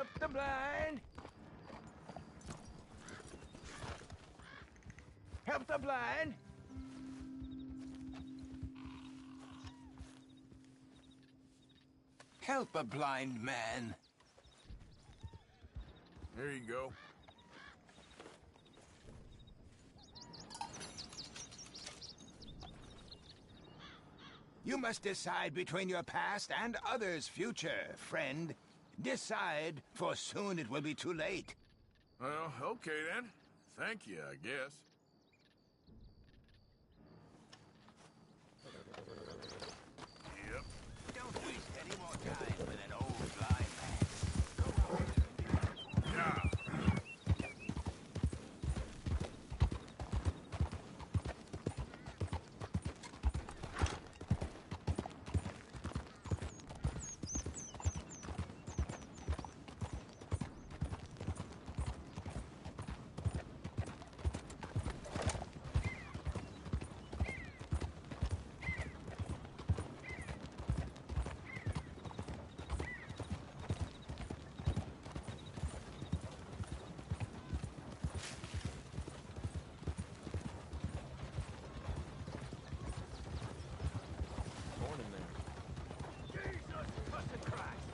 Help the blind! Help the blind! Help a blind man. There you go. You must decide between your past and others' future, friend. Decide, for soon it will be too late. Well, okay then. Thank you, I guess. Yep. Don't waste any more time with an old blind man. Yeah. Morning there. Jesus, fucking Christ!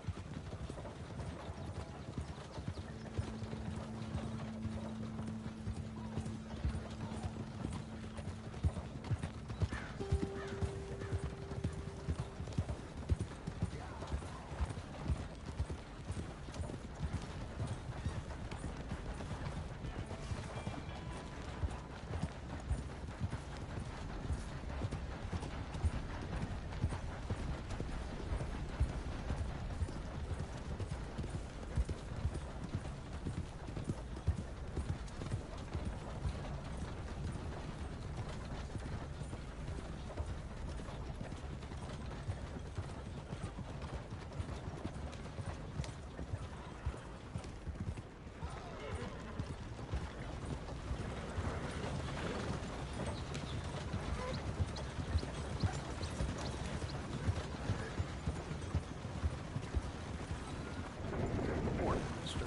Morning, mister.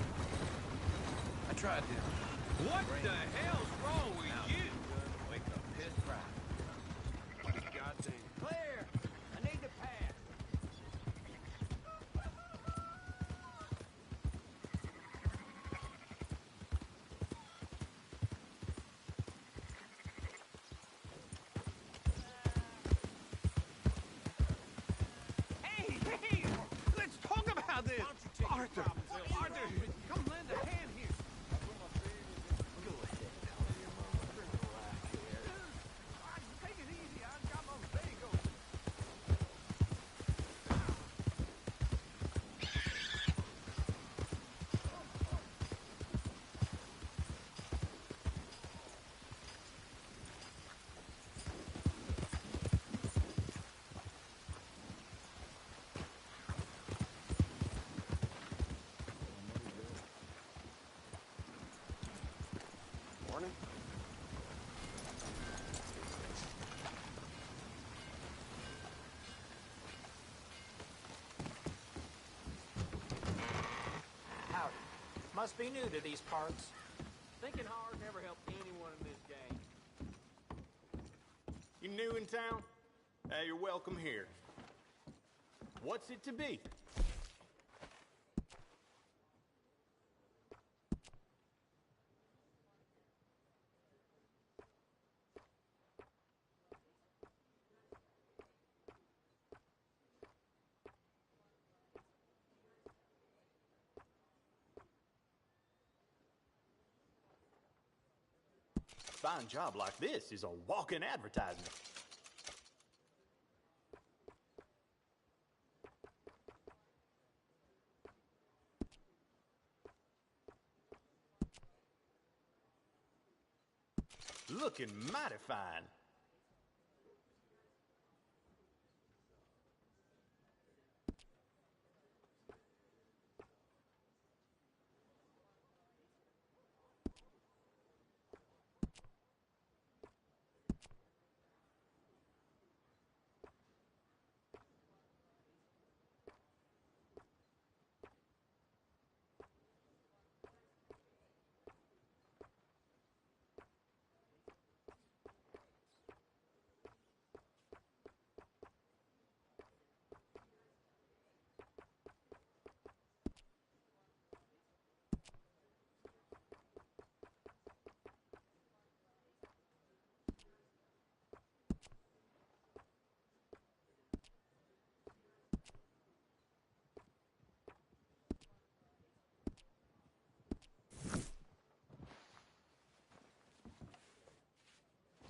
I tried to. What the hell's wrong with you? Wake up, pissed right. Goddamn. Clear! I need to pass. Hey, hey! Let's talk about this! Arthur! Arthur! Come lend a hand here! Take it easy, I've got my bagel. Morning. Howdy. Must be new to these parts. Thinking hard never helped anyone in this game. You new in town? You're welcome here. What's it to be? Fine job like this is a walking advertisement. Looking mighty fine.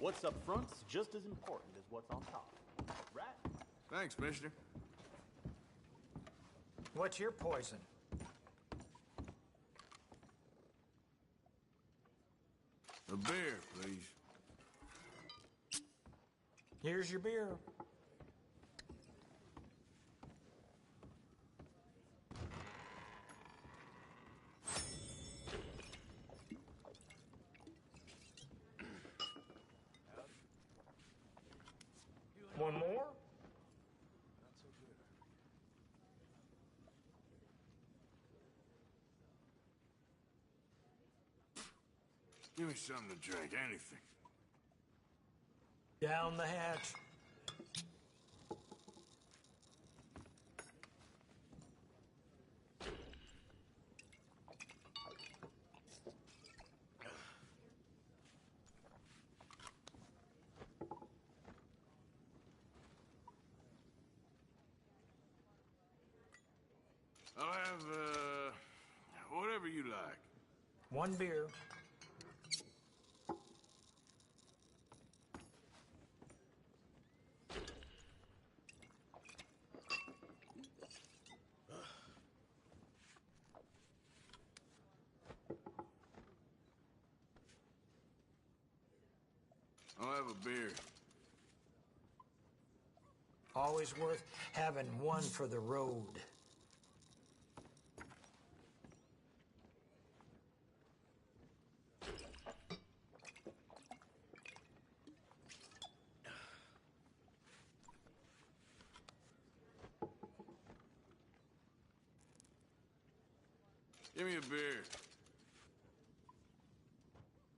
What's up front's just as important as what's on top. Right? Thanks, mister. What's your poison? A beer, please. Here's your beer. One more? Give me something to drink, anything. Down the hatch. I'll have, whatever you like. One beer. I'll have a beer. Always worth having one for the road. Give me a beer.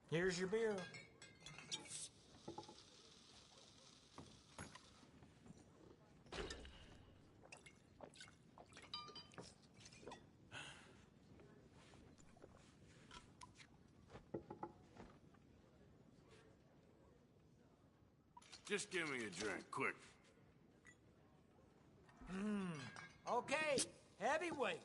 Here's your beer. Just give me a drink, quick. Okay, heavyweight.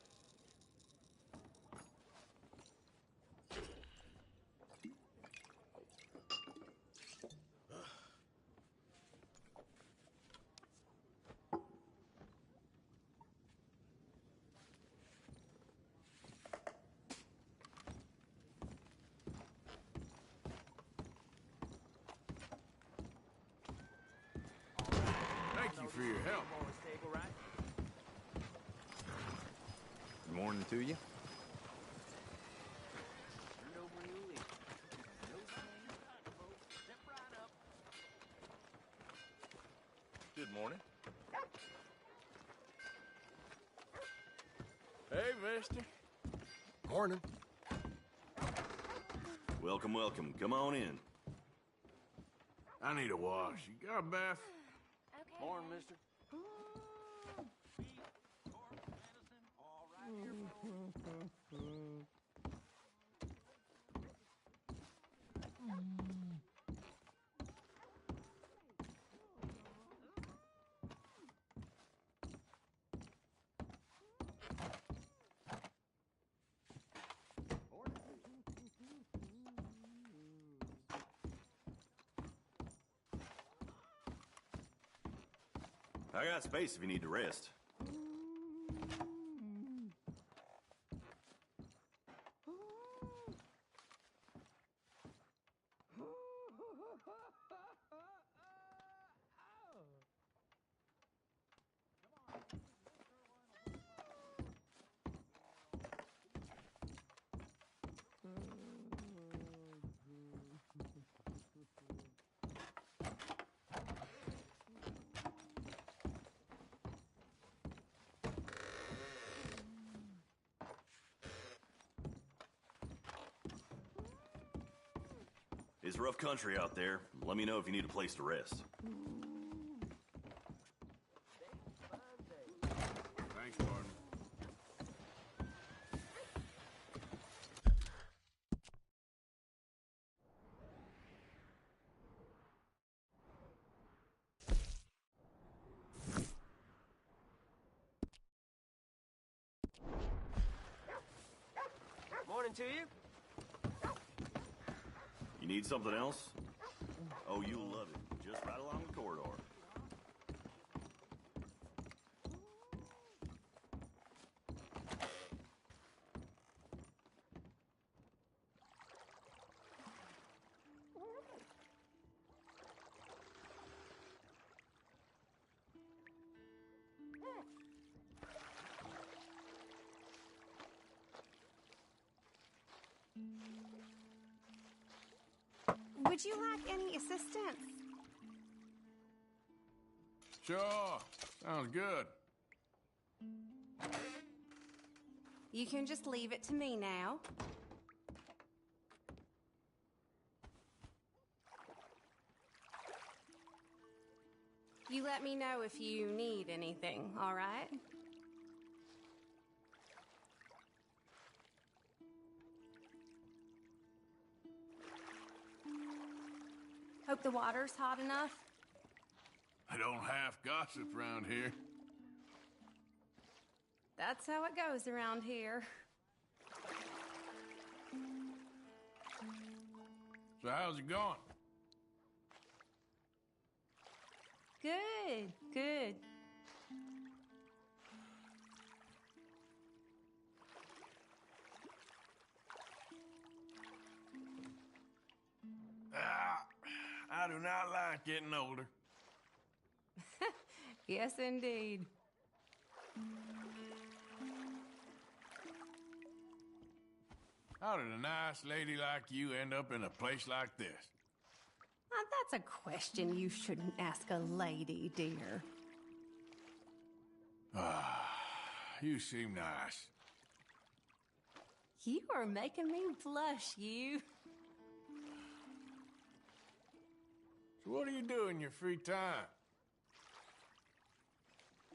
Thank you for your help. Good morning to you. Good morning. Hey, mister. Morning. Welcome, welcome. Come on in. I need a wash. You got a bath? Okay. Morning, mister. I got space if you need to rest. It's rough country out there. Let me know if you need a place to rest. Thanks, Martin. Morning to you. You need something else? Oh, you'll love it. Just right along the corridor. Would you like any assistance? Sure. Sounds good. You can just leave it to me now. You let me know if you need anything, all right? Hope the water's hot enough. I don't half gossip around here. That's how it goes around here. So how's it going? Good, good. I do not like getting older. Yes, indeed. How did a nice lady like you end up in a place like this? That's a question you shouldn't ask a lady, dear. You seem nice. You are making me blush, you. So what do you do in your free time?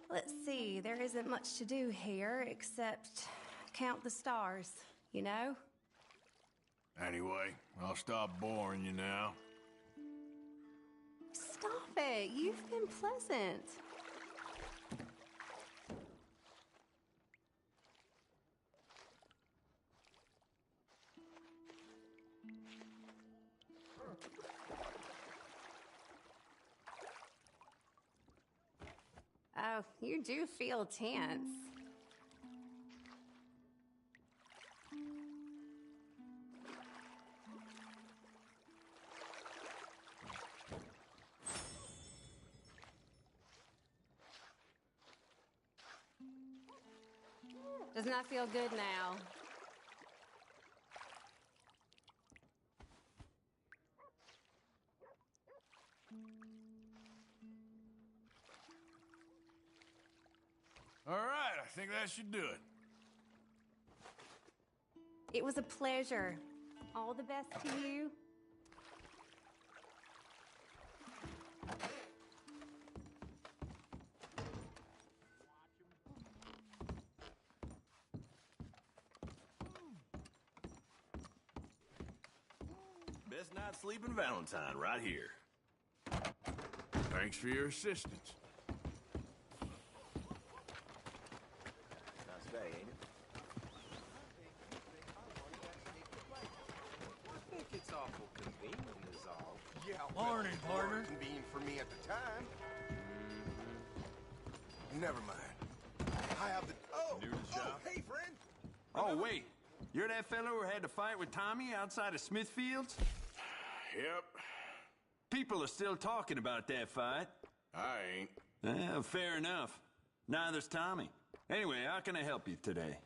Let's see, there isn't much to do here except count the stars, you know? Anyway, I'll stop boring you now. Stop it, you've been pleasant. Oh, you do feel tense. Does not feel good now. All right, I think that should do it. It was a pleasure. All the best to you. Best night sleeping Valentine right here. Thanks for your assistance. Nice day, ain't it? I think it's awful convenient is all. Yeah, Morning, partner. Convenient for me at the time. Never mind. I have the... Oh! New to the shop? Hey, friend! Oh, wait. You're that fellow who had to fight with Tommy outside of Smithfields? Yep, People are still talking about that fight. I ain't. Fair enough. Neither's Tommy. Anyway, how can I help you today?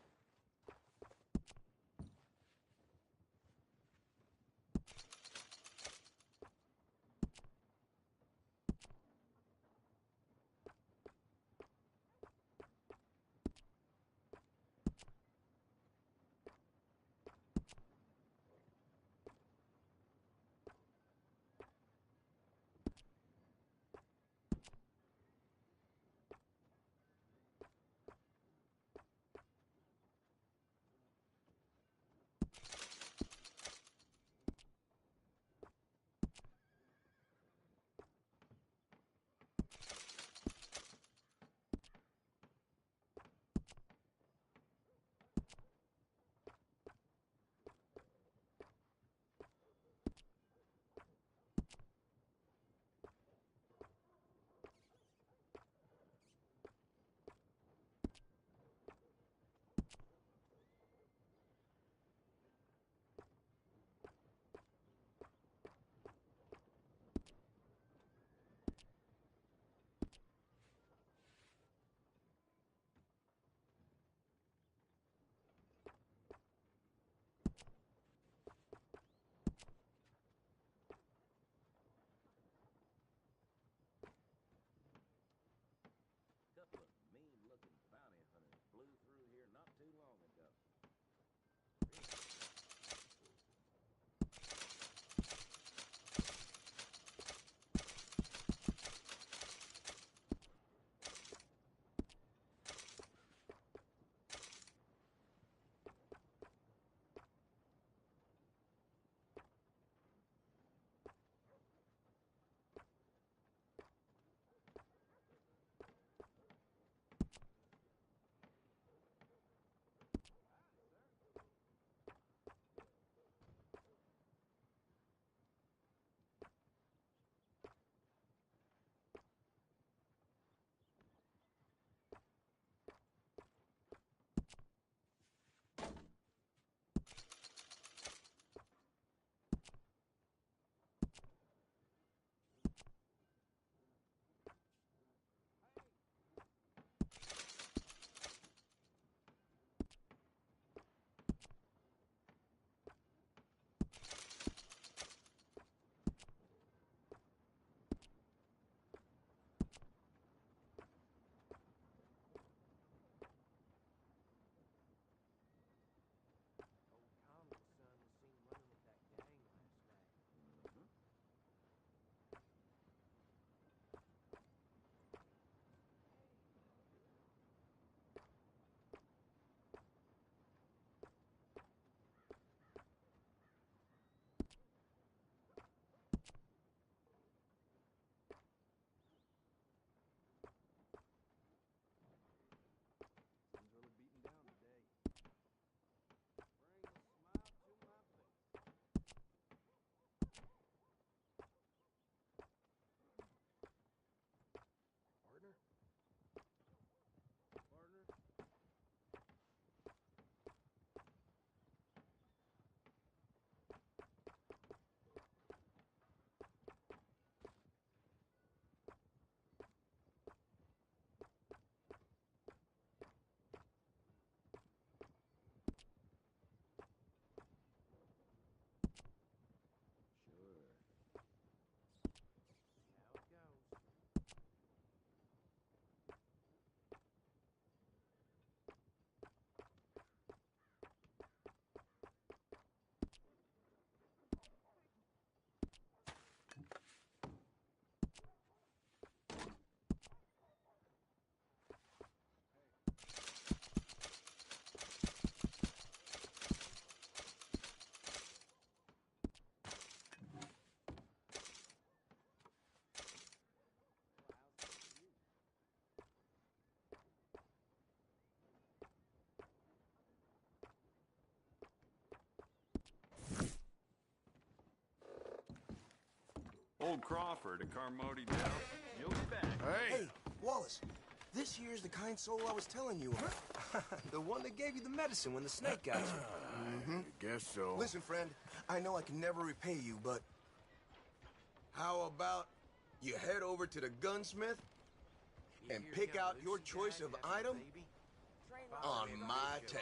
Old Crawford at Carmody Dell. You'll be back. Hey, Hey, Wallace, this here's the kind soul I was telling you of. The one that gave you the medicine when the snake got you. I guess so. Listen, friend, I know I can never repay you, but how about you head over to the gunsmith and pick out your choice of item on my tab?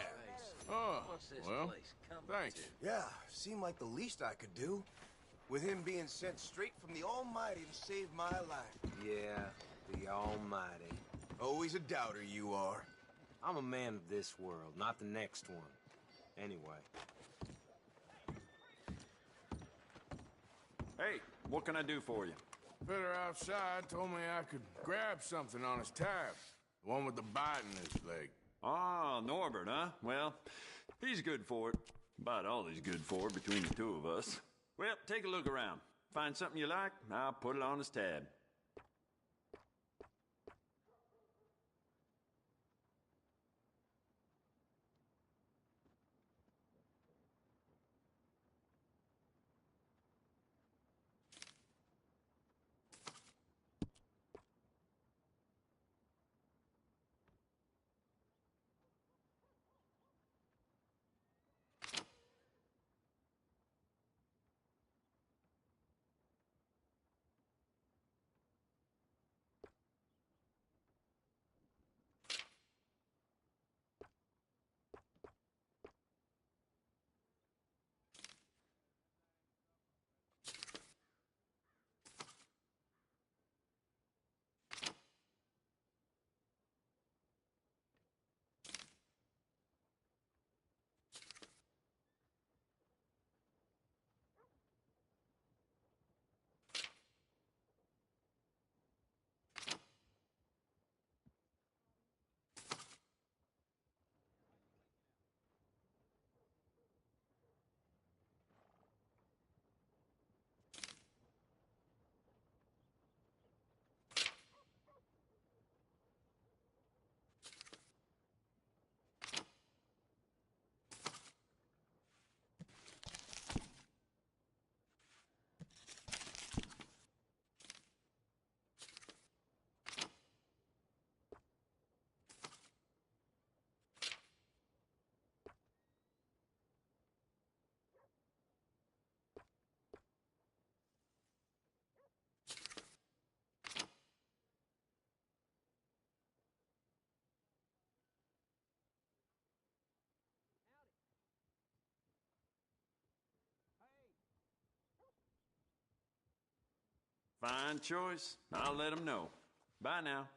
Oh, well, thanks. Yeah, seemed like the least I could do. With him being sent straight from the Almighty to save my life. Yeah, the Almighty. Always a doubter you are. I'm a man of this world, not the next one. Anyway. Hey, what can I do for you? Fella outside told me I could grab something on his tab. The one with the bite in his leg. Ah, Norbert, huh? Well, he's good for it. About all he's good for between the two of us. Well, take a look around. Find something you like, I'll put it on his tab. Fine choice. I'll let him know. Bye now.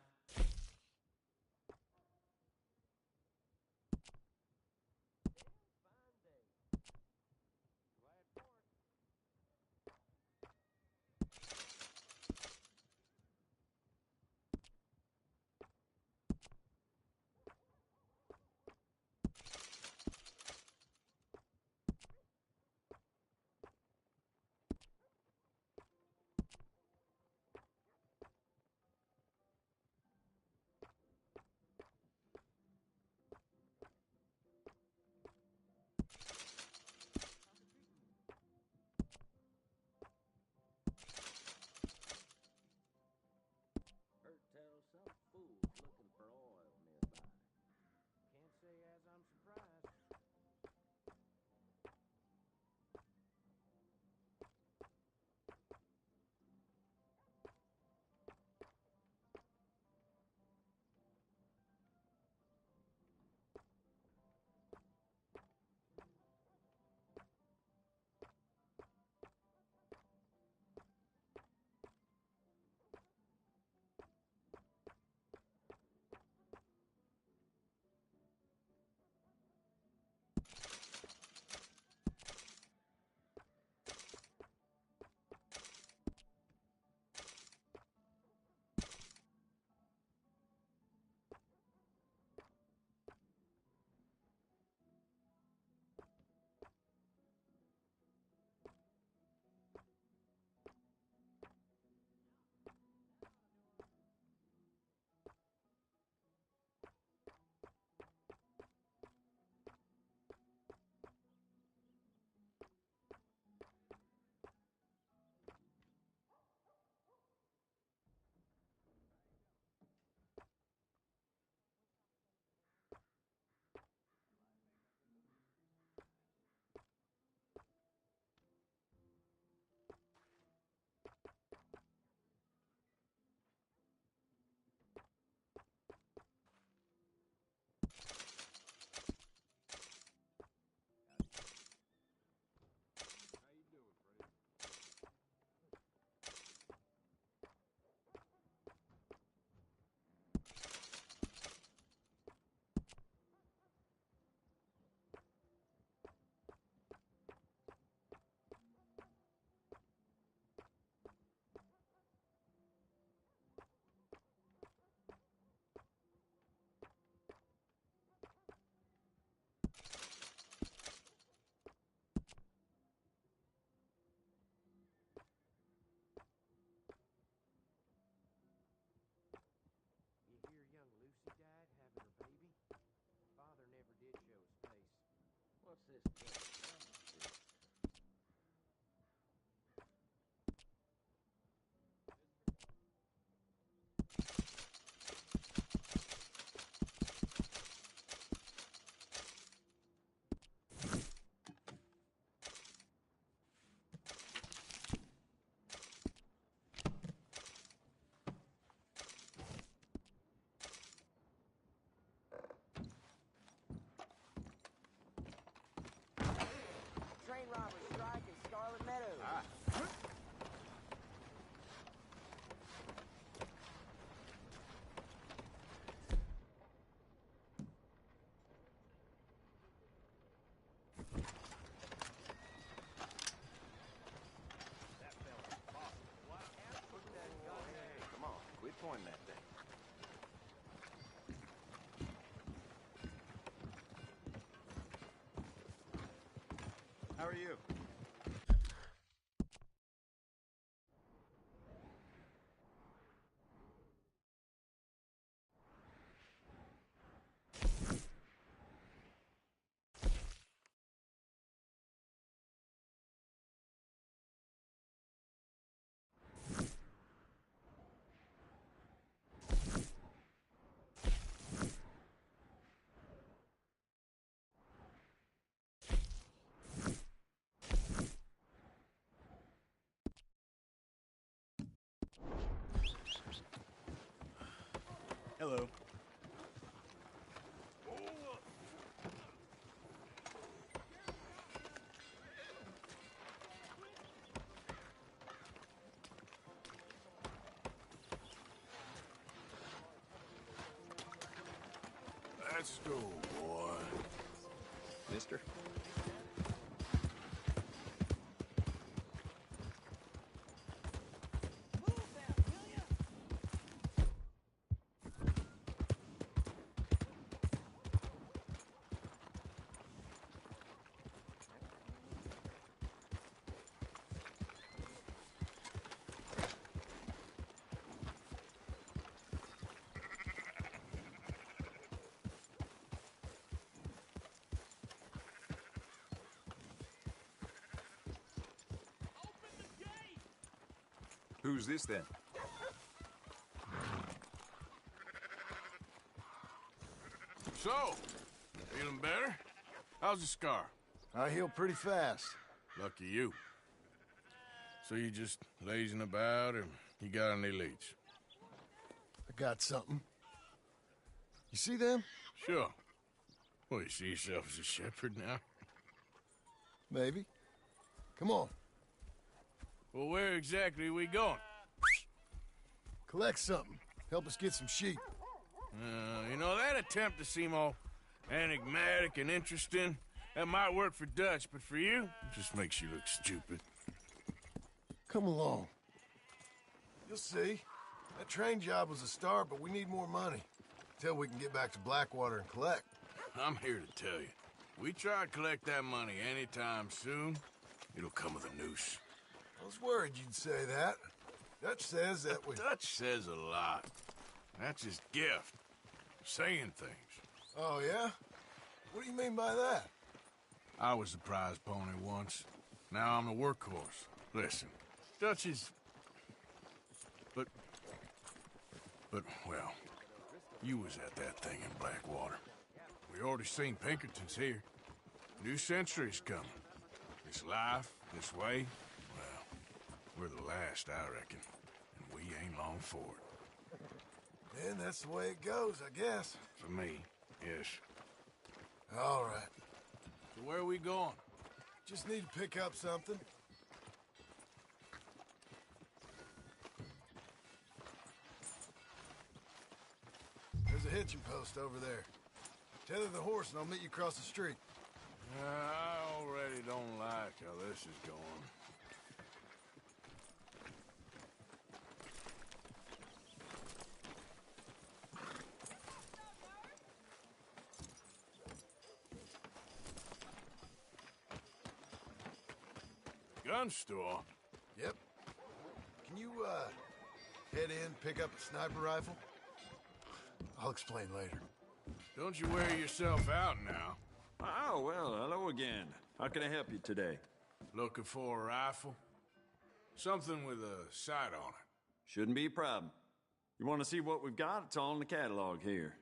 How are you? Hello. Let's go, boy. Mister? Who's this then? So, feeling better? How's the scar? I heal pretty fast. Lucky you. So you just lazing about, or you got any leads? I got something. You see them? Sure. Well, you see yourself as a shepherd now? Maybe. Come on. Well, where exactly are we going? Collect something. Help us get some sheep. You know, that attempt to seem all enigmatic and interesting, that might work for Dutch, but for you, it just makes you look stupid. Come along. You'll see. That train job was a start, but we need more money. Till we can get back to Blackwater and collect. I'm here to tell you. We try to collect that money anytime soon, it'll come with a noose. I was worried you'd say that. Dutch says that we... Dutch says a lot. That's his gift. Saying things. Oh, yeah? What do you mean by that? I was the prize pony once. Now I'm the workhorse. Listen, Dutch is... But, well, you was at that thing in Blackwater. We already seen Pinkertons here. New century's coming. This life, this way, well, we're the last, I reckon. And we ain't long for it. And that's the way it goes, I guess. For me, yes. All right. So where are we going? Just need to pick up something. There's a hitching post over there. Tether the horse and I'll meet you across the street. I already don't like how this is going. Gun store? Yep. Can you, head in, pick up a sniper rifle? I'll explain later. Don't you wear yourself out now. Oh, well, hello again. How can I help you today? Looking for a rifle? Something with a sight on it. Shouldn't be a problem. You want to see what we've got? It's all in the catalog here.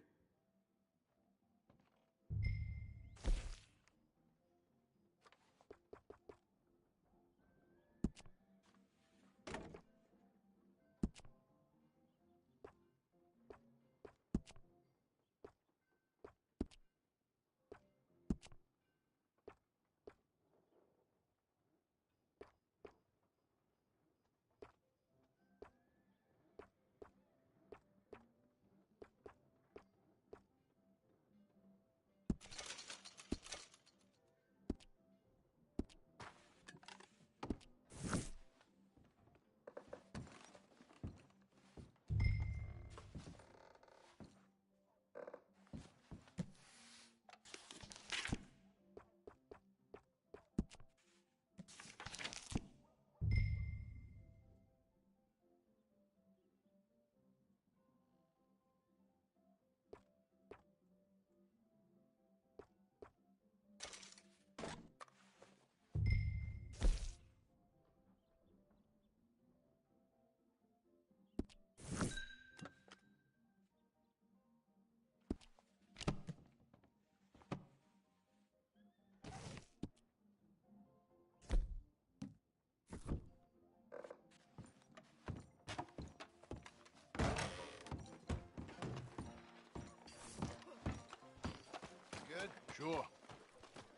Sure.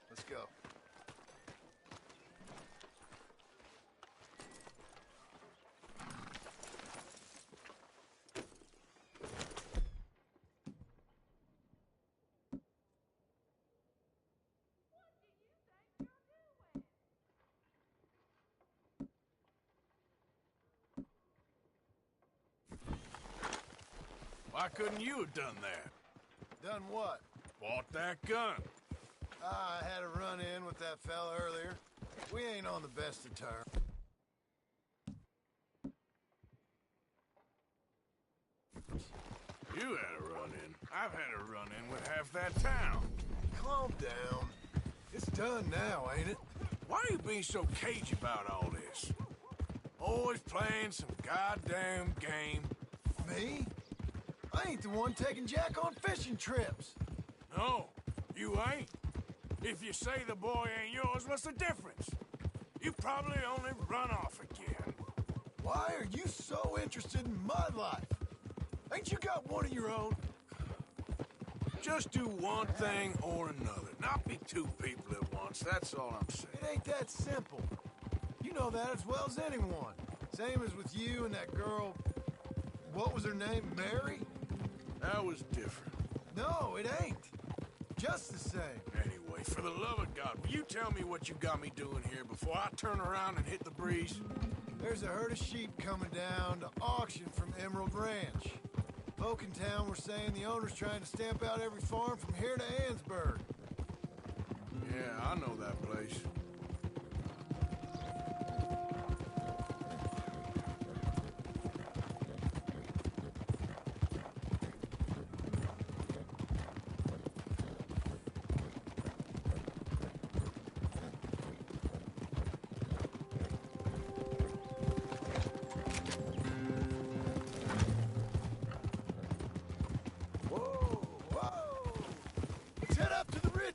Let's go. Why couldn't you have done that? Done what? Bought that gun. I had a run-in with that fella earlier. We ain't on the best of terms. You had a run-in. I've had a run-in with half that town. Calm down. It's done now, ain't it? Why are you being so cagey about all this? Always playing some goddamn game. Me? I ain't the one taking Jack on fishing trips. No, you ain't. If you say the boy ain't yours, what's the difference? You probably only run off again. Why are you so interested in my life? Ain't you got one of your own? Just do one thing or another. Not be two people at once, that's all I'm saying. It ain't that simple. You know that as well as anyone. Same as with you and that girl... What was her name? Mary? That was different. No, it ain't. Just the same. Anyway, for the love of God, will you tell me what you got me doing here before I turn around and hit the breeze? There's a herd of sheep coming down to auction from Emerald Ranch. Folk in town were saying the owner's trying to stamp out every farm from here to Ansburg. Yeah, I know that place.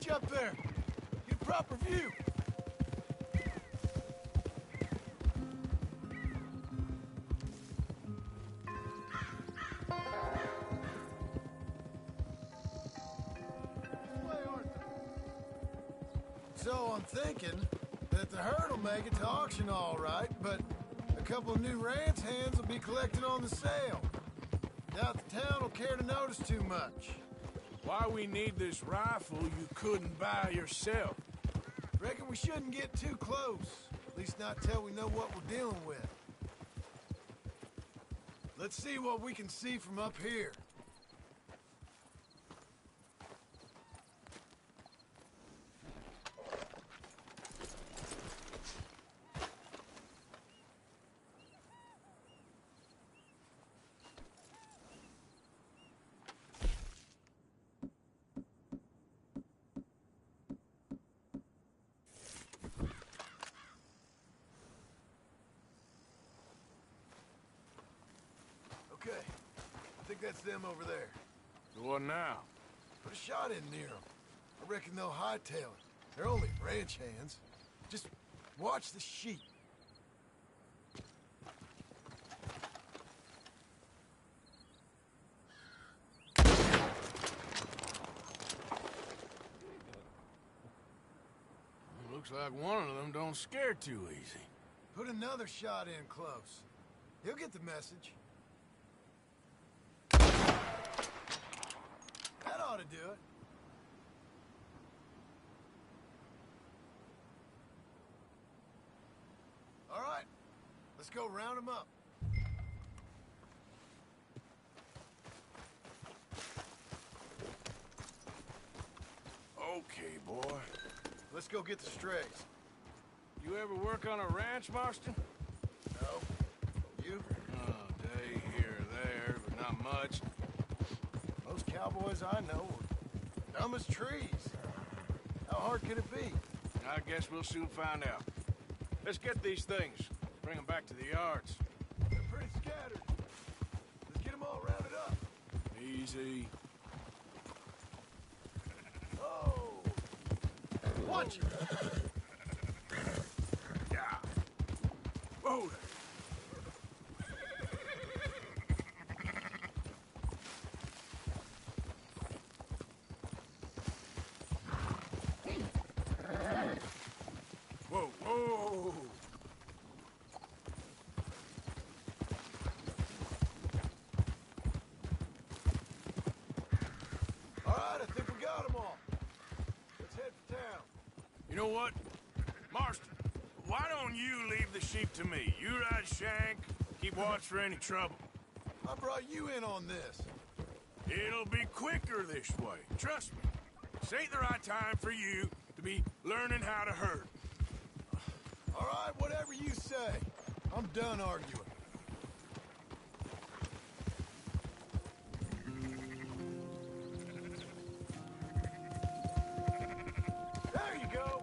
Up there. Get proper view. So I'm thinking that the herd will make it to auction all right, but a couple of new ranch hands will be collected on the sale. Doubt the town will care to notice too much. Why we need this rifle you couldn't buy yourself? Reckon we shouldn't get too close. At least not till we know what we're dealing with. Let's see what we can see from up here. Okay, I think that's them over there. So what now? Put a shot in near them. I reckon they'll hightail it. They're only ranch hands. Just watch the sheep. Looks like one of them don't scare too easy. Put another shot in close. He'll get the message. That ought to do it. All right, let's go round them up. Okay, boy. Let's go get the strays. You ever work on a ranch, Marston? No. You? Oh, day here or there, but not much. Most cowboys I know are dumb as trees. How hard could it be? I guess we'll soon find out. Let's get these things. Bring them back to the yards. They're pretty scattered. Let's get them all rounded up. Easy. Oh! Watch it! Yeah. Whoa there. You know what? Marston, why don't you leave the sheep to me? You ride Shank, keep watch for any trouble. I brought you in on this. It'll be quicker this way. Trust me. This ain't the right time for you to be learning how to herd. All right, whatever you say. I'm done arguing. There you go.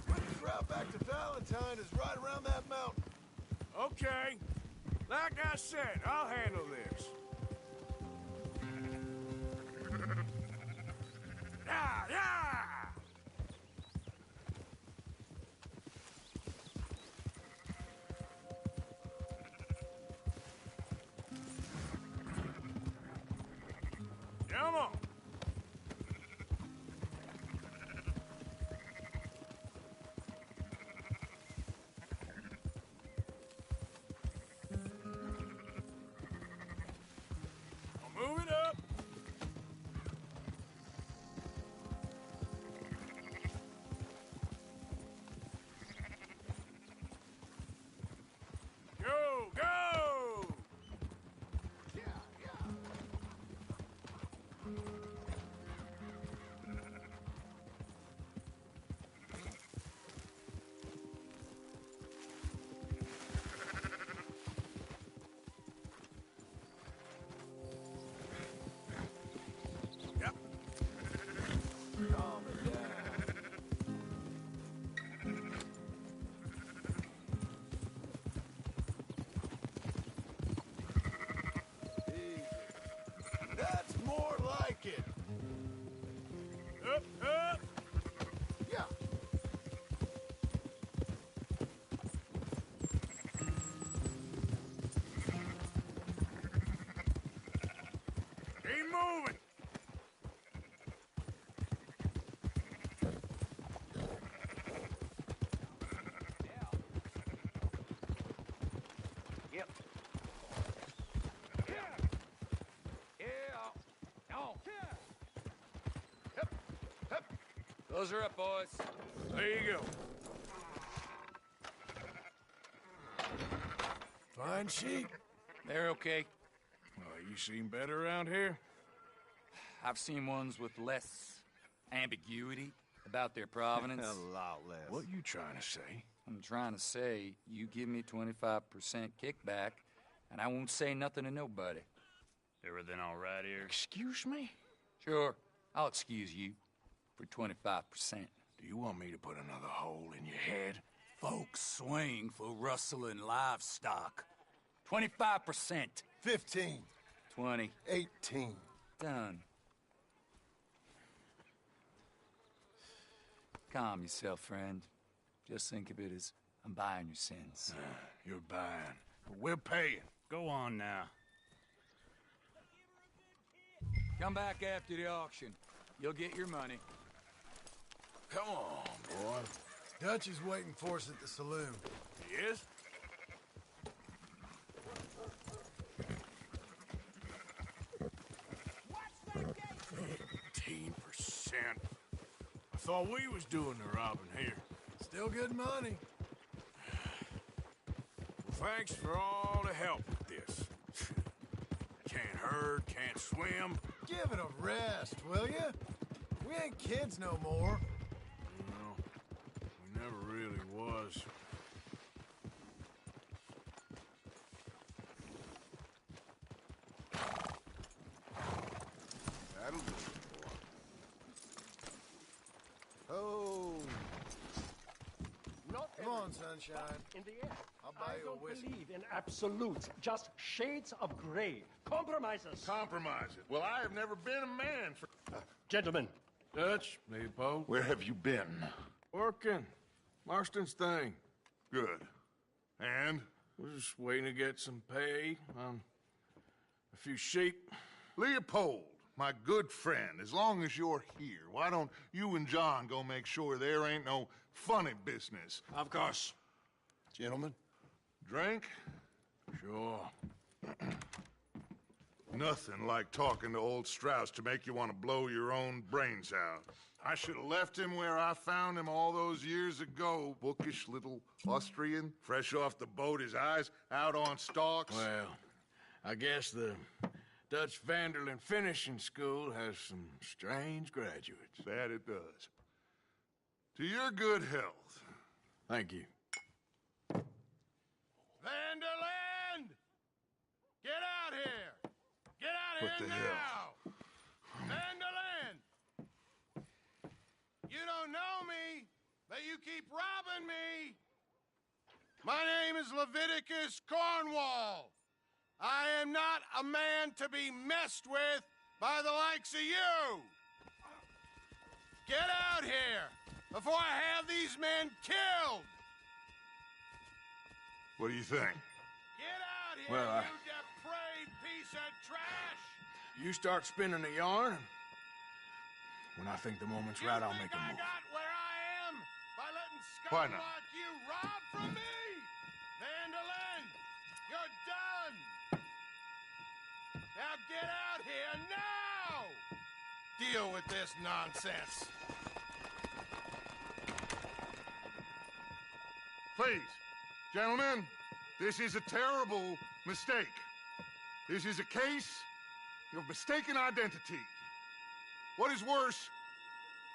Quickest route back to Valentine is right around that mountain. Okay. Like I said, I'll handle this. Yeah, yeah! Come on. Move it up. Go, go! Yep. Calm it down. Easy. That's more like it. Up, up! Yeah. Keep moving! Yep. Those are up, boys. There you go. Fine sheep. They're okay. Well, you seen better around here? I've seen ones with less ambiguity about their provenance. A lot less. What you trying to say? I'm trying to say, you give me 25% kickback, and I won't say nothing to nobody. Everything all right here? Excuse me? Sure, I'll excuse you for 25%. Do you want me to put another hole in your head? Folks swing for rustling livestock. 25%. 15. 20. 18. Done. Calm yourself, friend. Just think of it as I'm buying your sins. You're buying, but we're paying. Go on now. Come back after the auction. You'll get your money. Come on, boy. Dutch is waiting for us at the saloon. He is? 18%. I thought we was doing the robbing here. Still good money. Well, thanks for all the help with this. Can't herd, can't swim. Give it a rest, will ya? We ain't kids no more. No, we never really was. That'll do, boy. Oh. Not Come on, sunshine. in the air. I'll buy I you a don't whiskey. believe in absolutes, just shades of gray. Compromises. Compromise it. Well, I have never been a man for... Gentlemen. Dutch, Leopold. Where have you been? Working. Marston's thing. Good. And? We're just waiting to get some pay on a few sheep. Leopold, my good friend, as long as you're here, why don't you and John go make sure there ain't no funny business? Of course. Gentlemen? Drink? Sure. Nothing like talking to old Strauss to make you want to blow your own brains out. I should have left him where I found him all those years ago. Bookish little Austrian, fresh off the boat, his eyes out on stalks. Well, I guess the Dutch Vanderlyn Finishing School has some strange graduates. That it does. To your good health. Thank you. Vanderland! Get out here! Get out What here the now! hell? Vanderland! You don't know me, but you keep robbing me! My name is Leviticus Cornwall. I am not a man to be messed with by the likes of you! Get out here before I have these men killed! What do you think? Get out here, Well, you depraved piece of trash! You start spinning a yarn, and when I think the moment's right, I'll make a I move. got where I am by letting Why scum not? like you rob from me! Vanderlyn, you're done! Now get out here now! Deal with this nonsense. Please, gentlemen, this is a terrible mistake. This is a case of mistaken identity. What is worse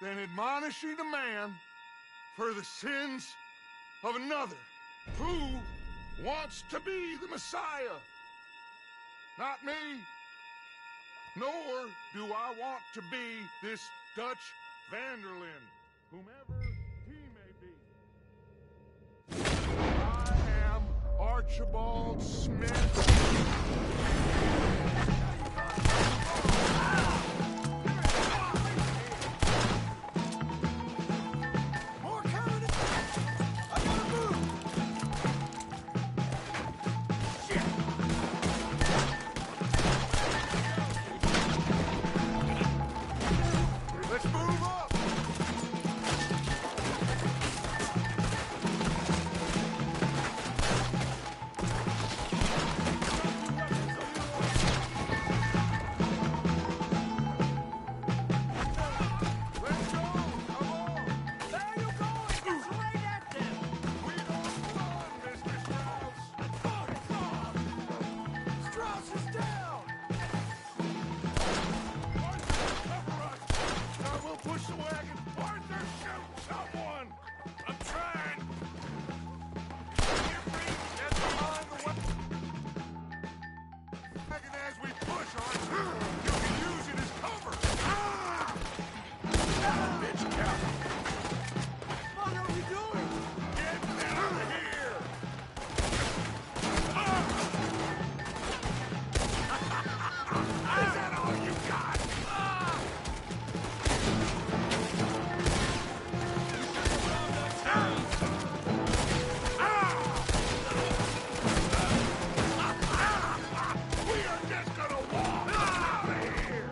than admonishing a man for the sins of another who wants to be the Messiah? Not me, nor do I want to be this Dutch Vanderlyn, whomever he may be. I am Archibald Smith. More coming! I gotta move! Let's move up! Let's go! Come on! There you go! It's right at them! We don't run, Mr. Strauss! Strauss is down! Cover us! Now we'll push the wagon! Arthur, shoot someone! I'm trying! Get behind the wagon as we push, Arthur! You can use it as cover! Bitch, cow! What are we doing? Get out of here! Is that all you got? We are just gonna walk out of here!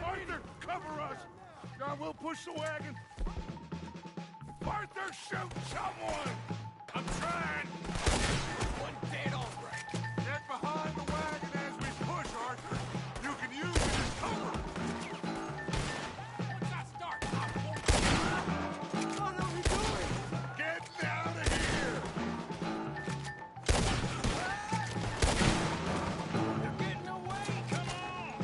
Arthur, cover us! Now we'll push the wagon. Arthur, shoot someone! I'm trying! One dead alright. Get behind the wagon as we push, Arthur. You can use it as cover. Once I start, what are we doing? Get out of here! They're getting away! Come on!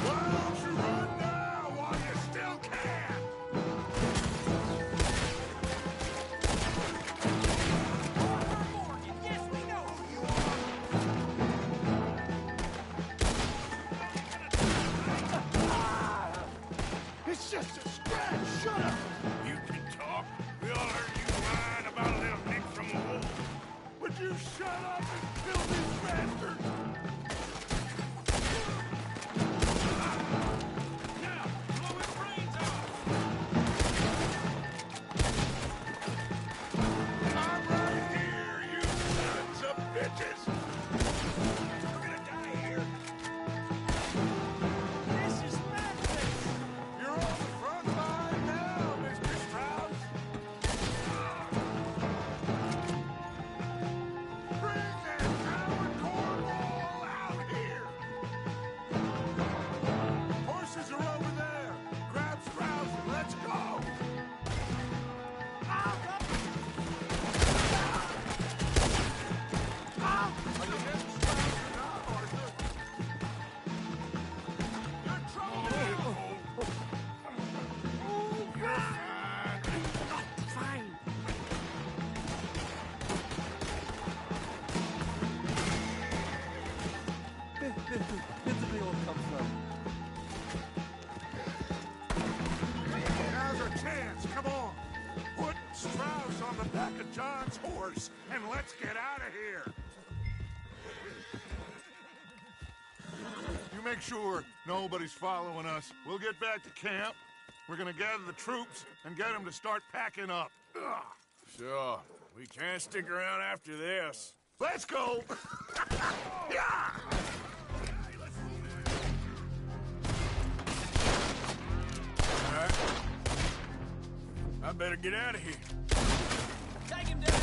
Why don't you run now while you still can? Morgan, yes, we know who you are! It's just a scratch! Shut up! You can talk. We all heard you whine about a little nick from a wolf. Would you shut up and kill these bastards? Now, blow his brains out! the back of John's horse, and let's get out of here. You make sure nobody's following us. We'll get back to camp. We're gonna gather the troops and get them to start packing up. Ugh. Sure. We can't stick around after this. Let's go! Yeah! All right. I better get out of here. Take him down!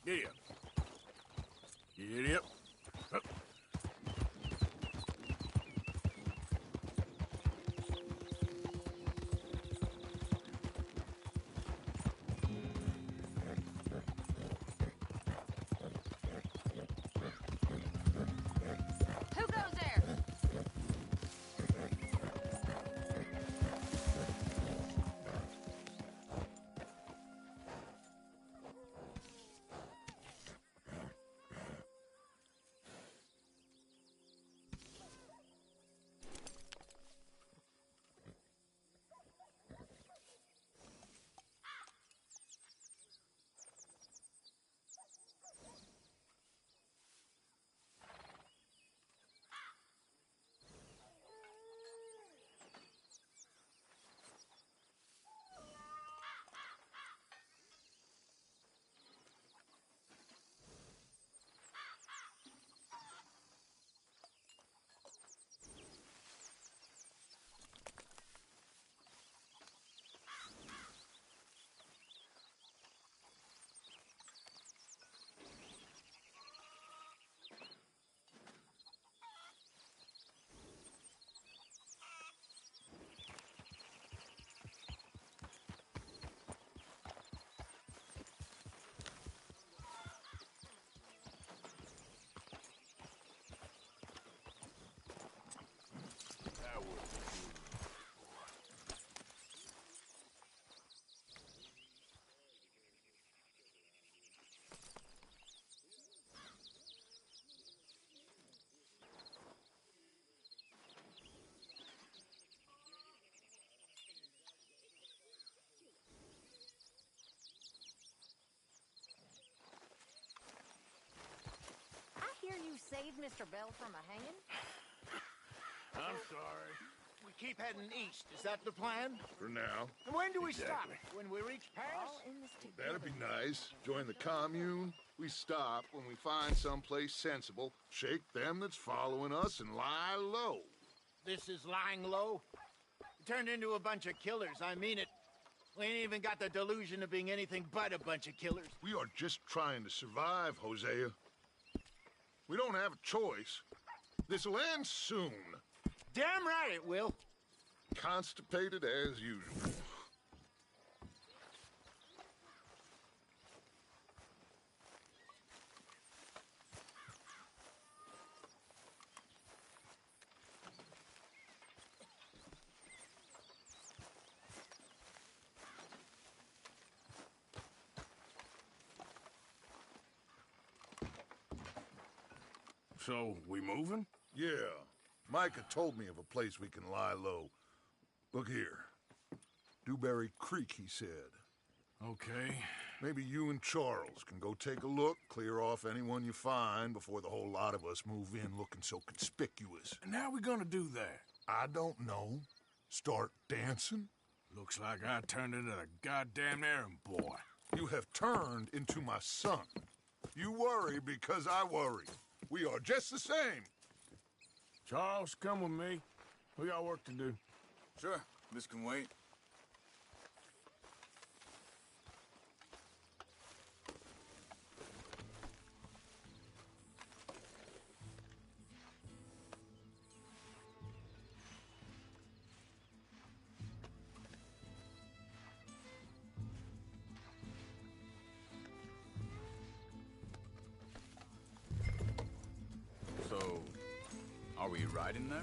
Giddy up. Giddy up. Up. Who goes there? save Mr. Bell from a hanging? I'm sorry. We keep heading east. Is that the plan? For now. And when do we stop? Exactly. When we reach Paris? That'd be nice. Join the commune. We stop when we find someplace sensible, shake them that's following us, and lie low. This is lying low? We turned into a bunch of killers. I mean it. We ain't even got the delusion of being anything but a bunch of killers. We are just trying to survive, Hosea. We don't have a choice. This'll end soon. Damn right it will. Constipated as usual. So, we moving? Yeah. Micah told me of a place we can lie low. Look here. Dewberry Creek, he said. Okay. Maybe you and Charles can go take a look, clear off anyone you find before the whole lot of us move in looking so conspicuous. And how we gonna do that? I don't know. Start dancing? Looks like I turned into a goddamn errand boy. You have turned into my son. You worry because I worry. We are just the same. Charles, come with me. We got work to do. Sure. This can wait. So, are we riding there?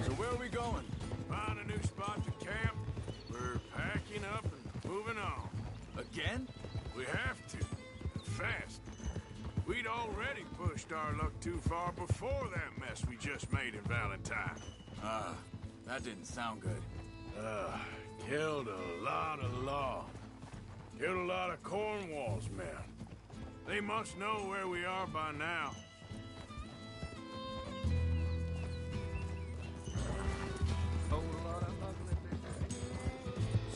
So where are we going? Find a new spot to camp. We're packing up and moving on. Again? We have to. And fast. We'd already pushed our luck too far before that mess we just made in Valentine. That didn't sound good. Killed a lot of law. Killed a lot of Cornwall's men. They must know where we are by now.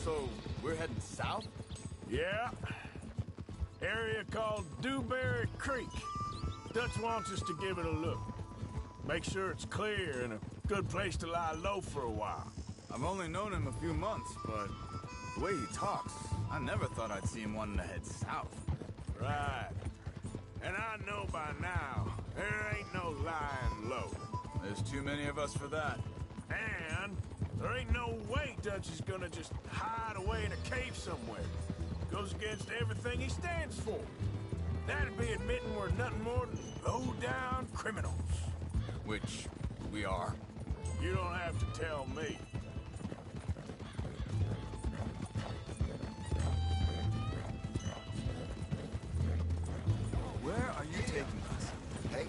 So, we're heading south? Yeah. Area called Dewberry Creek. Dutch wants us to give it a look. Make sure it's clear and a good place to lie low for a while. I've only known him a few months, but the way he talks, I never thought I'd see him wanting to head south. Right. And I know by now, there ain't no lying low. There's too many of us for that. And there ain't no way Dutch is gonna just hide away in a cave somewhere. Goes against everything he stands for. That'd be admitting we're nothing more than low-down criminals. Which we are. You don't have to tell me. Where are you taking us? Hey.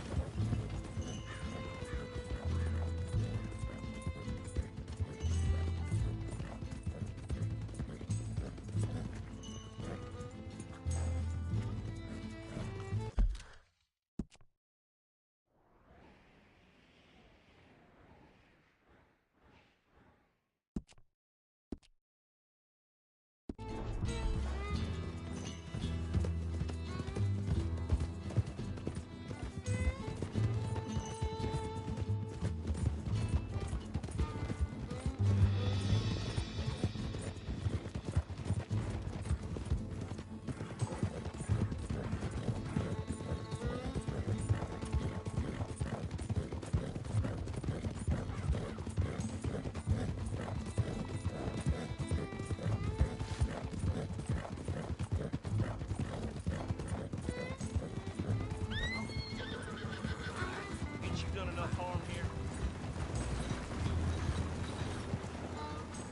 Ain't you done enough harm here?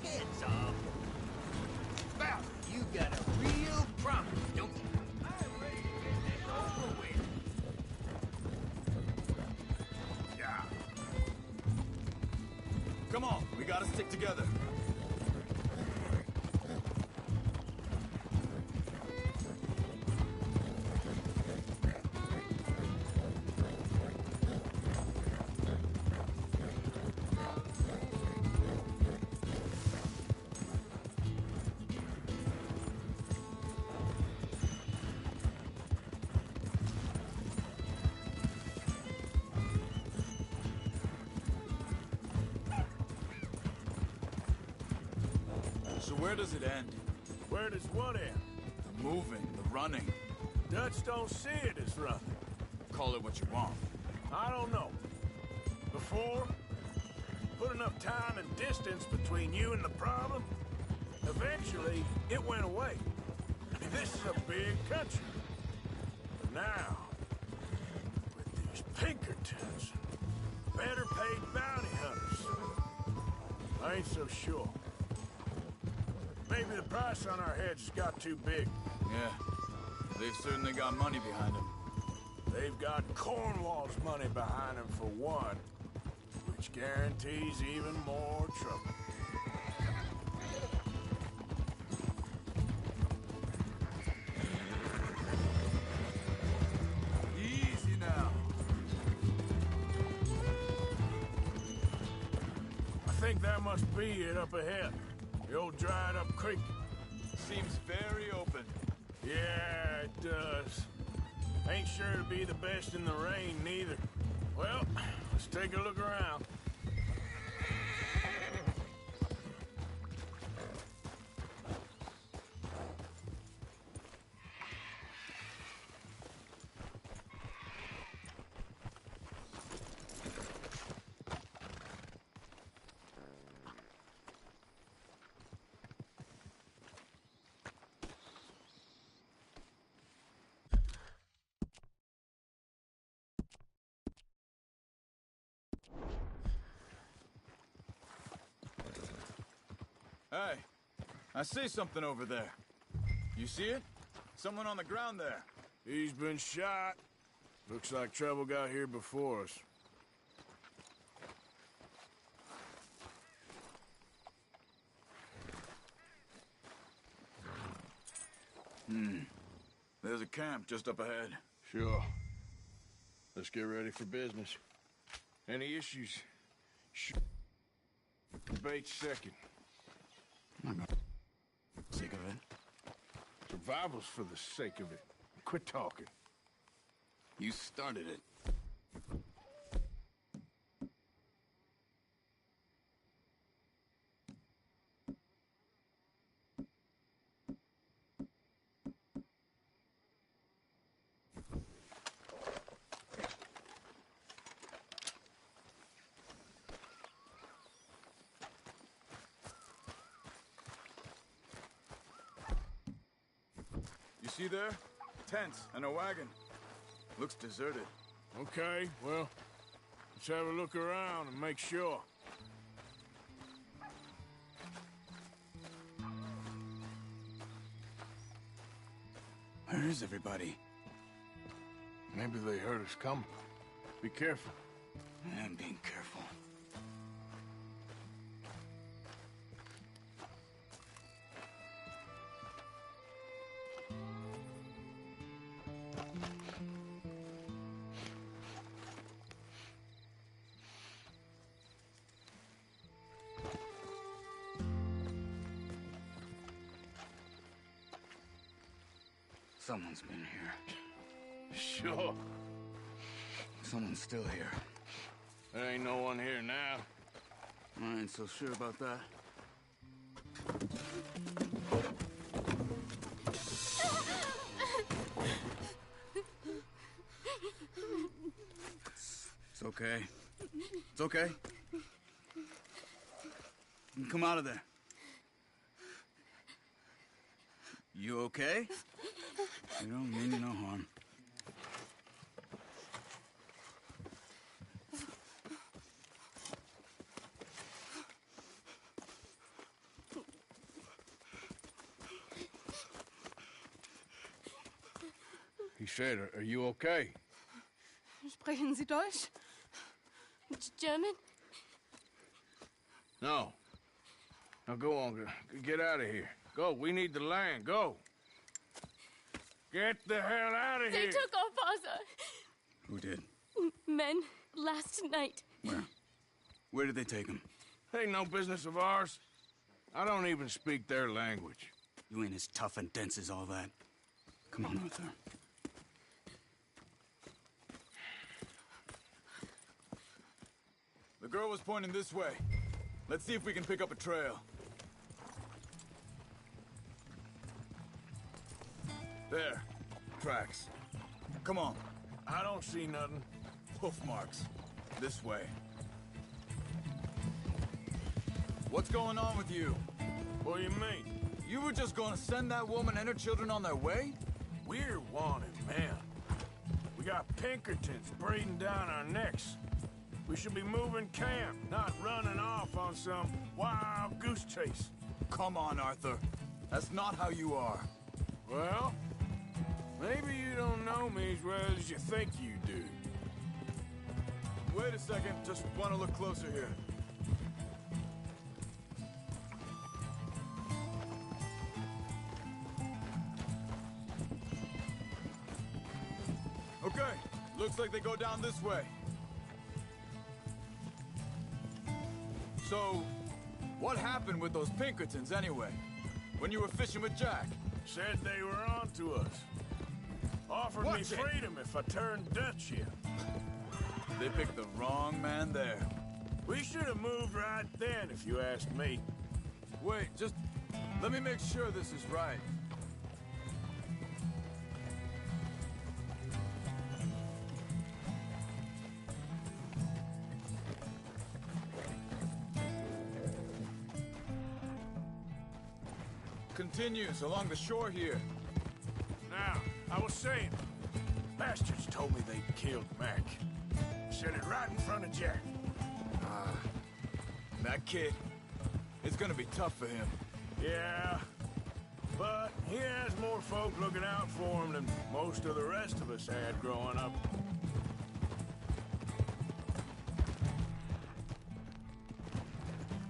Heads up. Val, you got a real problem, don't you? I'm ready to get this over with. Yeah. Come on, we gotta stick together. Where does it end? Where does what end? The moving, the running. Dutch don't see it as running. Call it what you want. I don't know. Before, put enough time and distance between you and the problem, eventually it went away. I mean, this is a big country. But now, with these Pinkertons, better paid bounty hunters, I ain't so sure. Maybe the price on our heads has got too big. Yeah, they've certainly got money behind them. They've got Cornwall's money behind them for one, which guarantees even more trouble. Easy now. I think that must be it up ahead. The old dried-up creek. Seems very open. Yeah, it does. Ain't sure to be the best in the rain, neither. Well, let's take a look around. Hey, I see something over there. You see it? Someone on the ground there. He's been shot. Looks like trouble got here before us. There's a camp just up ahead. Sure. Let's get ready for business. Any issues? Debate second. I'm not sick of it. Survival's for the sake of it. Quit talking. You started it. You see there? Tents and a wagon. Looks deserted. Okay, well, let's have a look around and make sure. Where is everybody? Maybe they heard us coming. Be careful. I'm being careful. Someone's been here. Sure. Someone's still here. There ain't no one here now. I ain't so sure about that. It's okay. It's okay. You can come out of there. You okay? You don't mean you no harm. He said, are you okay? Sprechen Sie Deutsch? German? No. Now go on, get out of here. Go, we need the land, go. Get the hell out of They here! took our father. Who did? Men, last night. Where? Where did they take him? Ain't no business of ours. I don't even speak their language. You ain't as tough and dense as all that. Come on, Arthur. The girl was pointing this way. Let's see if we can pick up a trail. There. Tracks. Come on. I don't see nothing. Hoof marks. This way. What's going on with you? What do you mean? You were just gonna send that woman and her children on their way? We're wanted, man. We got Pinkertons breathing down our necks. We should be moving camp, not running off on some wild goose chase. Come on, Arthur. That's not how you are. Well, maybe you don't know me as well as you think you do. Wait a second. Just want to look closer here. Okay. Looks like they go down this way. So, what happened with those Pinkertons anyway? When you were fishing with Jack? Said they were on to us. Offered me freedom if I turned Dutch here. They picked the wrong man there. We should have moved right then, if you asked me. Wait, just let me make sure this is right. Continues along the shore here. Now, I was saying, bastards told me they'd killed Mac. Said it right in front of Jack. That kid, it's gonna be tough for him. Yeah, but he has more folk looking out for him than most of the rest of us had growing up.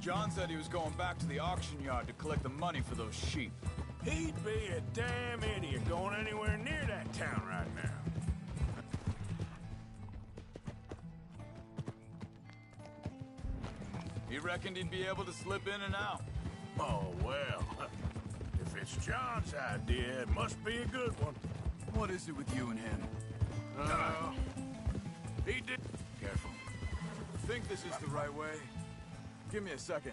John said he was going back to the auction yard to collect the money for those sheep. He'd be a damn idiot going anywhere near that town right now. He reckoned he'd be able to slip in and out. Oh, well. If it's John's idea, it must be a good one. What is it with you and him? He did... Careful. Think this is the right way? Give me a second.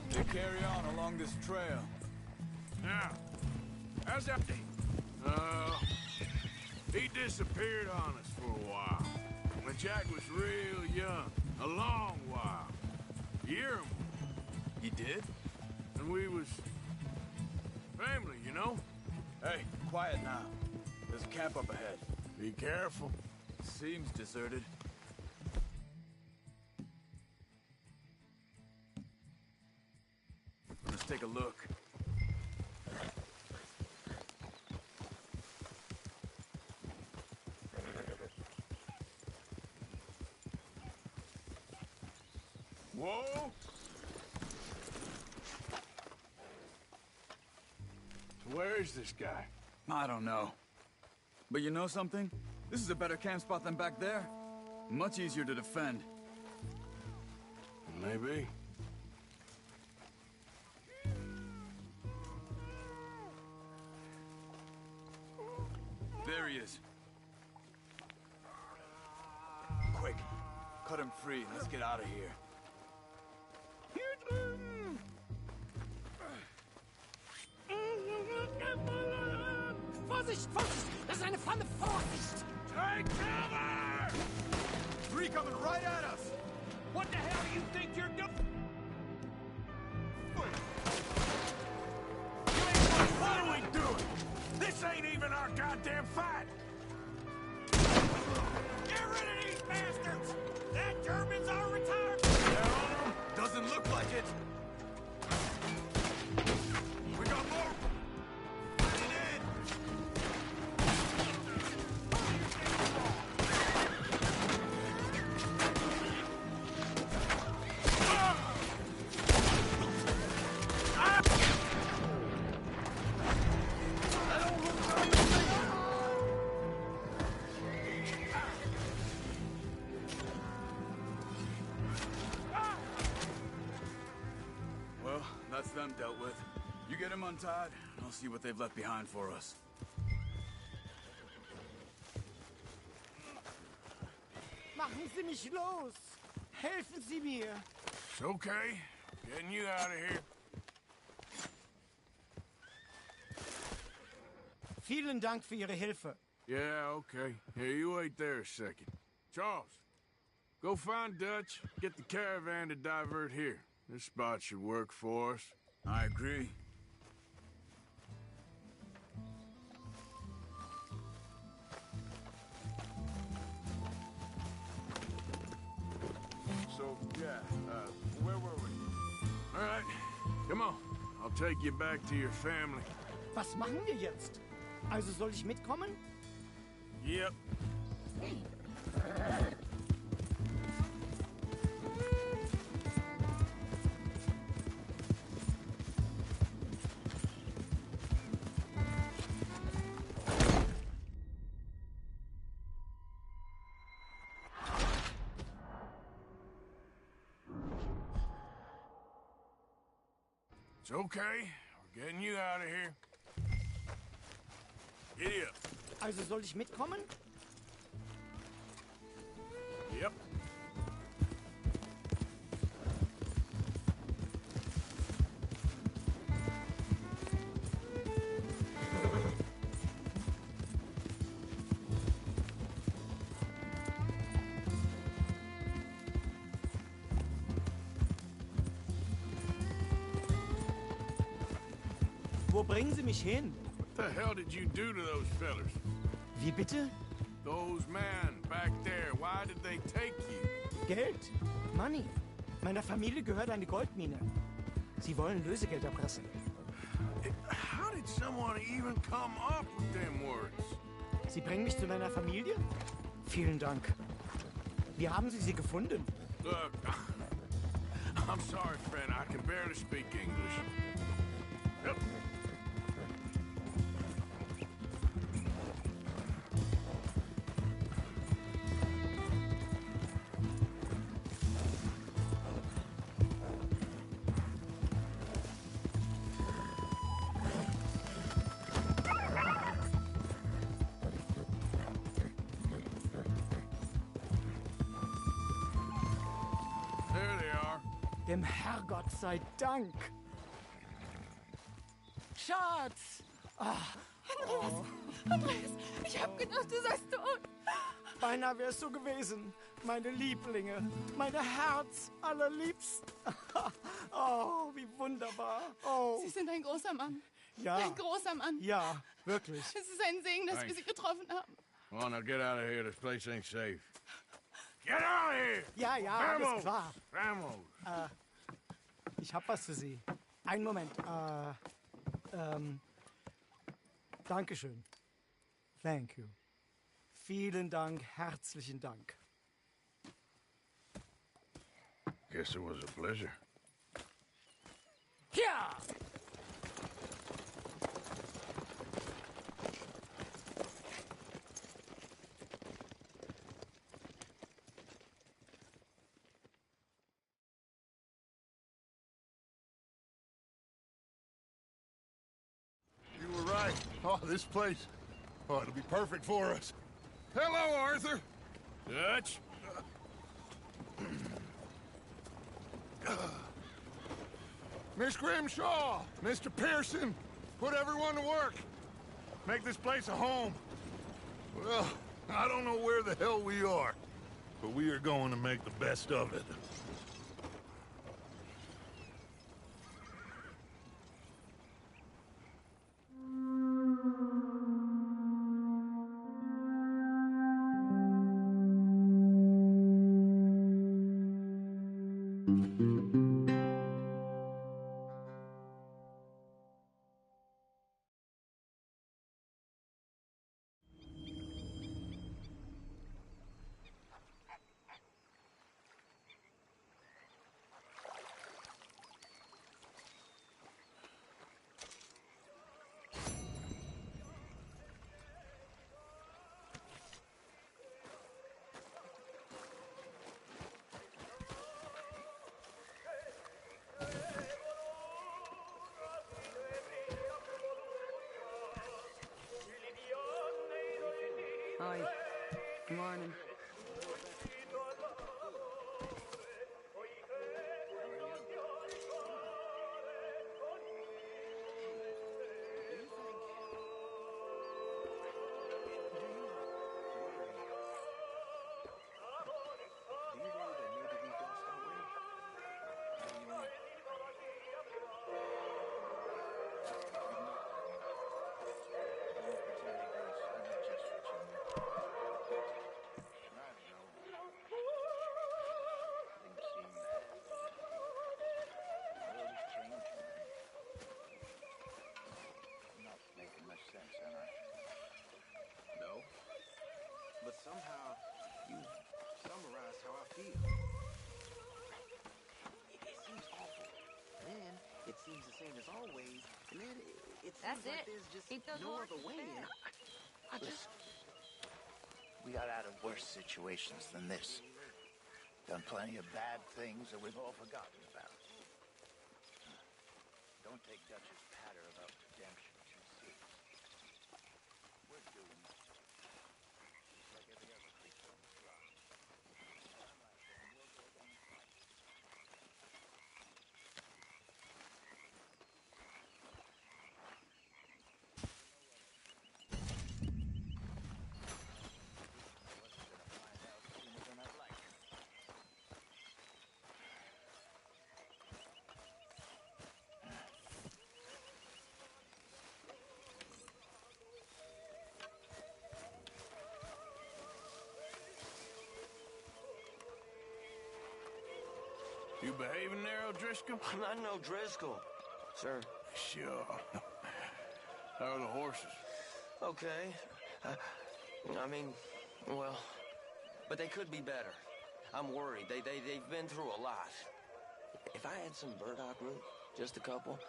They carry on along this trail. Now, how's that? He disappeared on us for a while. When Jack was real young. A long while. A year or more. He did? And we was... family, you know? Hey, quiet now. There's a camp up ahead. Be careful. Seems deserted. Let's take a look. Whoa! Where is this guy? I don't know. But you know something? This is a better camp spot than back there. Much easier to defend. Maybe. There he is. Quick, cut him free and let's get out of here. Vorsicht, Vorsicht! Das ist eine Pfanne! Vorsicht! Take cover! Three coming right at us! What the hell do you think you're doing? What are we doing? This ain't even our goddamn fight! Get rid of these bastards! That German's our retirement! Doesn't look like it. We got more. Running in. dealt with. You get him untied, and I'll see what they've left behind for us. Machen Sie mich los! Helfen Sie mir! It's okay. Getting you out of here. Vielen Dank für Ihre Hilfe. Yeah, okay. Here, you wait there a second. Charles, go find Dutch. Get the caravan to divert here. This spot should work for us. I agree. So, yeah, where were we? All right, come on. I'll take you back to your family. Was machen wir jetzt? Also soll ich mitkommen? Yep. It's okay. We're getting you out of here. Giddy up. Also soll ich mitkommen? Yep. Wo bringen Sie mich hin? What the hell did you do to those fellers? Wie bitte? Those men back there, why did they take you? Geld. Money. Meiner Familie gehört eine Goldmine. Sie wollen Lösegeld erpressen. How did someone even come up with them words? Sie bringen mich zu meiner Familie? Vielen Dank. Wie haben Sie sie gefunden? Look, I'm sorry, friend. I can barely speak English. Yep. There they are. Dem Herrgott sei Dank. Schatz! Andreas! Andreas! Ich hab gedacht, du seist tot! Beinahe wär's so gewesen. Meine Lieblinge. Meine Herz allerliebsten. Oh, wie wunderbar. Oh. Sie sind ein großer Mann. Ja. Ein großer Mann. Ja, wirklich. Es ist ein Segen, dass wir Thanks. Sie getroffen haben. Come on, now get out of here. This place ain't safe. Get out of here! Ja, ja, Vamos! alles klar. Vamos! Ich hab was für Sie. Einen Moment. Dankeschön. Thank you. Vielen Dank, herzlichen Dank. Guess it was a pleasure. Ja! You were right. Oh, this place. Oh, it'll be perfect for us. Hello, Arthur. Dutch? Miss Grimshaw, Mr. Pearson, put everyone to work. Make this place a home. Well, I don't know where the hell we are, but we are going to make the best of it. Hi. Good morning. No. But somehow, you summarized how I feel. It seems awful. Then, it seems the same as always. And then, it seems like there's just no other way. And I just... We got out of worse situations than this. Done plenty of bad things that we've all forgotten about. Don't take Dutch's patter about redemption too seriously. We're doomed. Just like every other creature on this rock. All right, then, we'll go down and fight. You behaving there, O'Driscoll? I'm not no Driscoll, sir. Sure. How are the horses? Okay. I mean, well, but they could be better. I'm worried. They've been through a lot. If I had some burdock root, just a couple,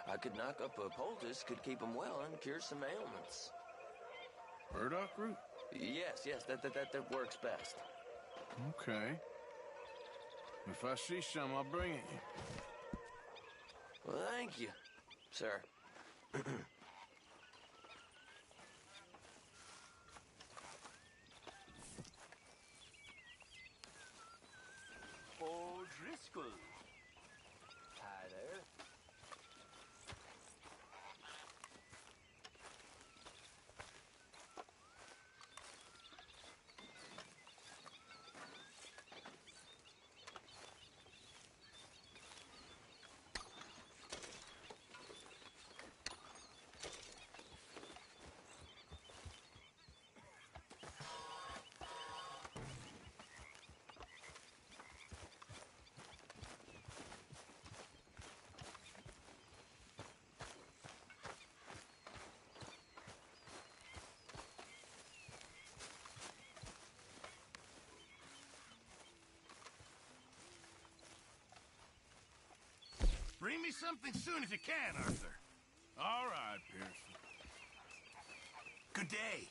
I could knock up a poultice, could keep them well, and cure some ailments. Burdock root? Yes, that works best. Okay. If I see some, I'll bring it you. Well, thank you, sir. O'Driscoll. Hi there. Bring me something soon as you can, Arthur. All right, Pearson. Good day.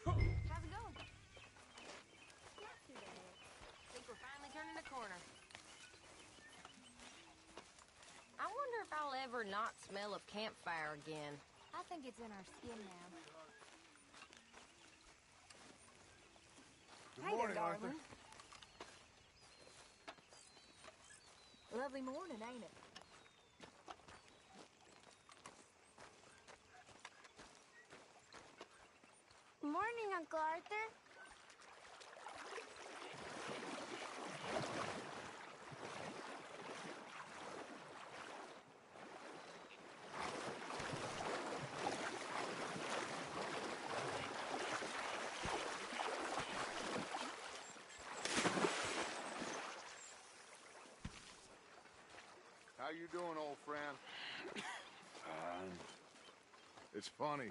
How's it going? Not too bad. Think we're finally turning the corner. I wonder if I'll ever not smell of campfire again. I think it's in our skin now. Good Hey morning, there, Arthur. darling. Lovely morning, ain't it? Morning, Uncle Arthur. How you doing, old friend? Fine. It's funny.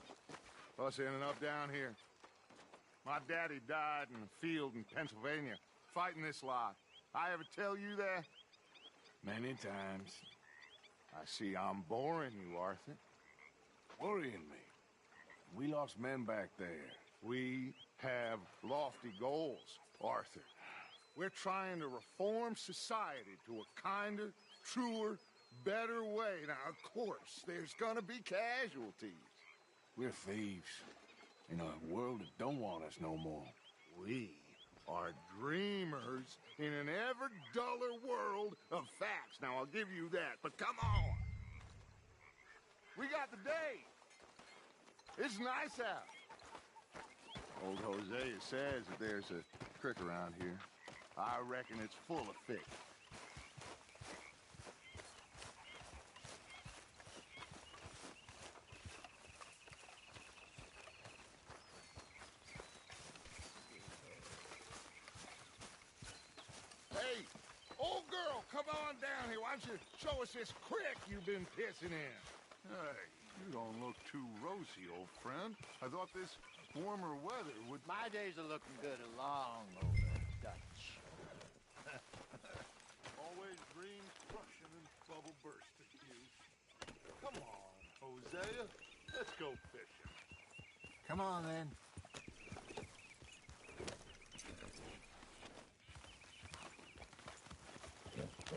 Us ending up down here. My daddy died in a field in Pennsylvania, fighting this lot. I ever tell you that? Many times. I see I'm boring you, Arthur. Worrying me. We lost men back there. We have lofty goals, Arthur. We're trying to reform society to a kinder, truer, better way. Now, of course, there's gonna be casualties. We're thieves in a world that don't want us no more. We are dreamers in an ever duller world of facts. Now, I'll give you that, but come on. We got the day. It's nice out. Old Hosea says that there's a creek around here. I reckon it's full of fish. Hey, old girl, come on down here. Why don't you show us this creek you've been pissing in? Hey, you don't look too rosy, old friend. I thought this warmer weather would... My days are looking good along over Dutch. Always dreams crushing and bubble bursting, you. Come on, Hosea. Let's go fishing. Come on, then.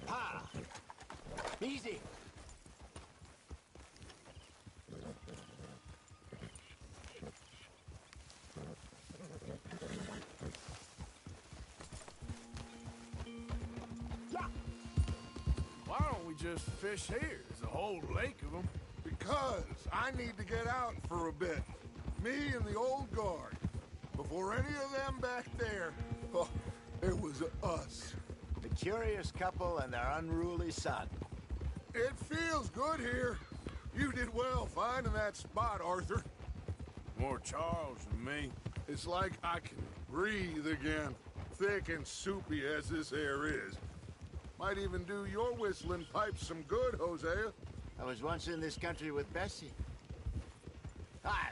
Ha! Easy. Why don't we just fish here? There's a whole lake of them. Because I need to get out for a bit. Me and the old guard. Before any of them back there, oh, it was us. The curious couple and their unruly son. It feels good here. You did well finding that spot, Arthur. More Charles than me. It's like I can breathe again. Thick and soupy as this air is. Might even do your whistling pipes some good, Hosea. I was once in this country with Bessie. Ah,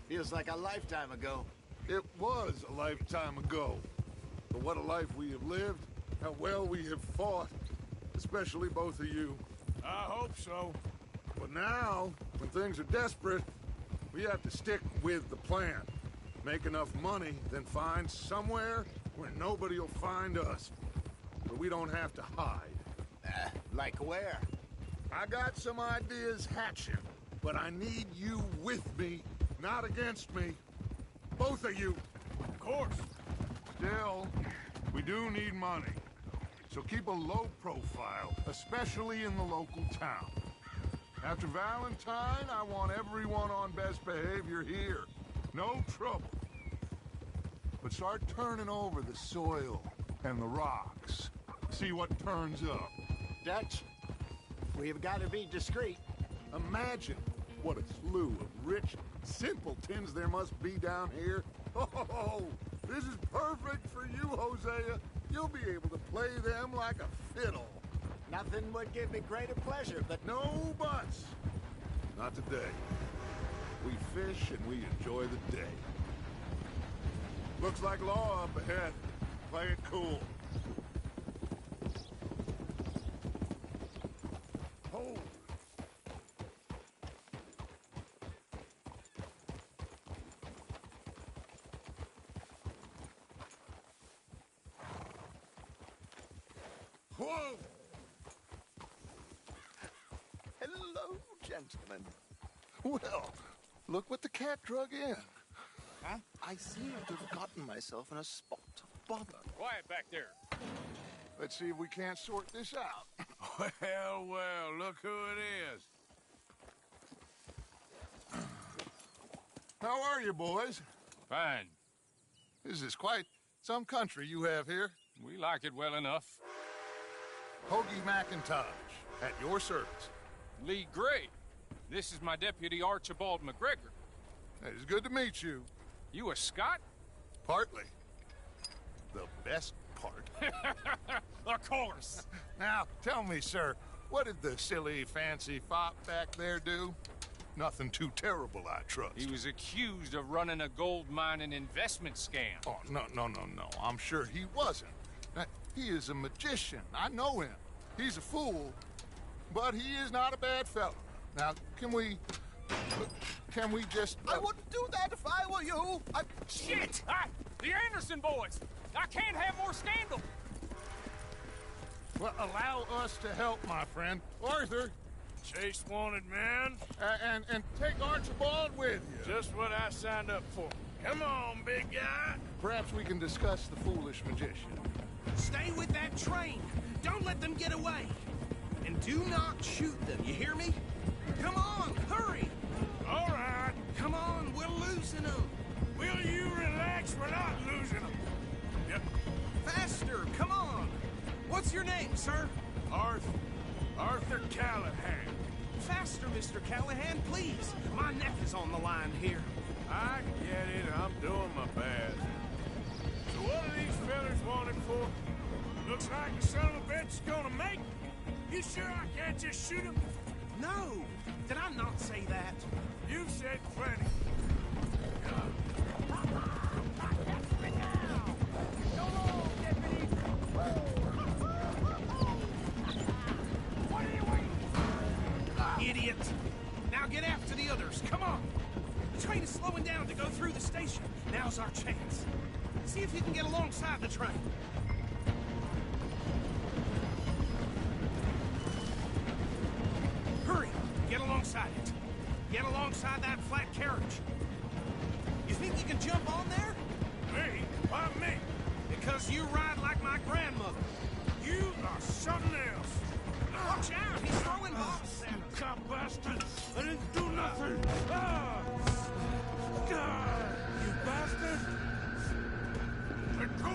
feels like a lifetime ago. It was a lifetime ago. But what a life we have lived. How well we have fought. Especially both of you. I hope so. But now, when things are desperate, we have to stick with the plan. Make enough money, then find somewhere where nobody will find us. Where we don't have to hide. Like where? I got some ideas hatching, but I need you with me, not against me. Both of you. Of course. Still, we do need money. So keep a low profile, especially in the local town. After Valentine, I want everyone on best behavior here. No trouble. But start turning over the soil and the rocks. See what turns up. Dutch, we've got to be discreet. Imagine what a slew of rich simpletons there must be down here. Oh, this is perfect for you, Hosea. You'll be able to play them like a fiddle. Nothing would give me greater pleasure, but... No buts. Not today. We fish and we enjoy the day. Looks like law up ahead. Play it cool. Oh. Whoa! Hello, gentlemen. Well, look what the cat drug in. Huh? I seem to have gotten myself in a spot of bother. Quiet back there. Let's see if we can't sort this out. Well, well, look who it is. How are you, boys? Fine. This is quite some country you have here. We like it well enough. Hoagie McIntosh, at your service. Lee Gray. This is my deputy, Archibald McGregor. It's good to meet you. You a Scot? Partly. The best part. Of course. Now, tell me, sir, what did the silly, fancy fop back there do? Nothing too terrible, I trust. He was accused of running a gold mining investment scam. Oh, no. I'm sure he wasn't. He is a magician. I know him. He's a fool, but he is not a bad fellow. Now, can we just... I wouldn't do that if I were you. Shit! The Anderson boys! I can't have more scandal! Well, allow us to help, my friend. Arthur, Chase wanted man. and take Archibald with you. Just what I signed up for. Come on, big guy. Perhaps we can discuss the foolish magician. Stay with that train. Don't let them get away. And do not shoot them, you hear me? Come on, hurry! All right. Come on, we're losing them. Will you relax? We're not losing them. Yep. Faster, come on. What's your name, sir? Arthur Callahan. Faster, Mr. Callahan, please. My neck is on the line here. I get it. I'm doing my best. So what are these fellas wanted for? Looks like the son of a bitch is gonna make it. You sure I can't just shoot him? No. Did I not say that? You said plenty. Idiot! Now get after the others, come on! The train is slowing down to go through the station. Now's our chance. See if you can get alongside the train. Hurry! Get alongside it. Get alongside that flat carriage. You think you can jump on there? Me? Why me? Because you ride like my grandmother. You are something else. Watch out! He's throwing bombs at us. Cop bastard! I didn't do nothing! Ah! God, you bastard! Let go!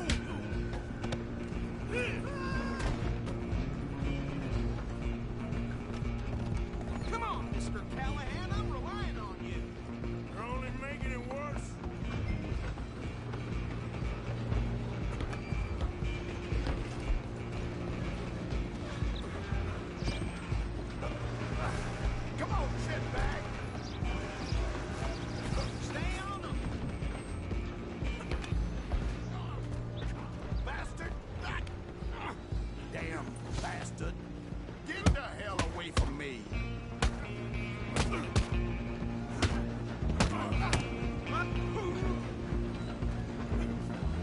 Come on, Mr. Callahan. I'm relying on you. You're only making it worse. Come on, shitbag. Stay on them. Bastard. Damn bastard. Get the hell away from me.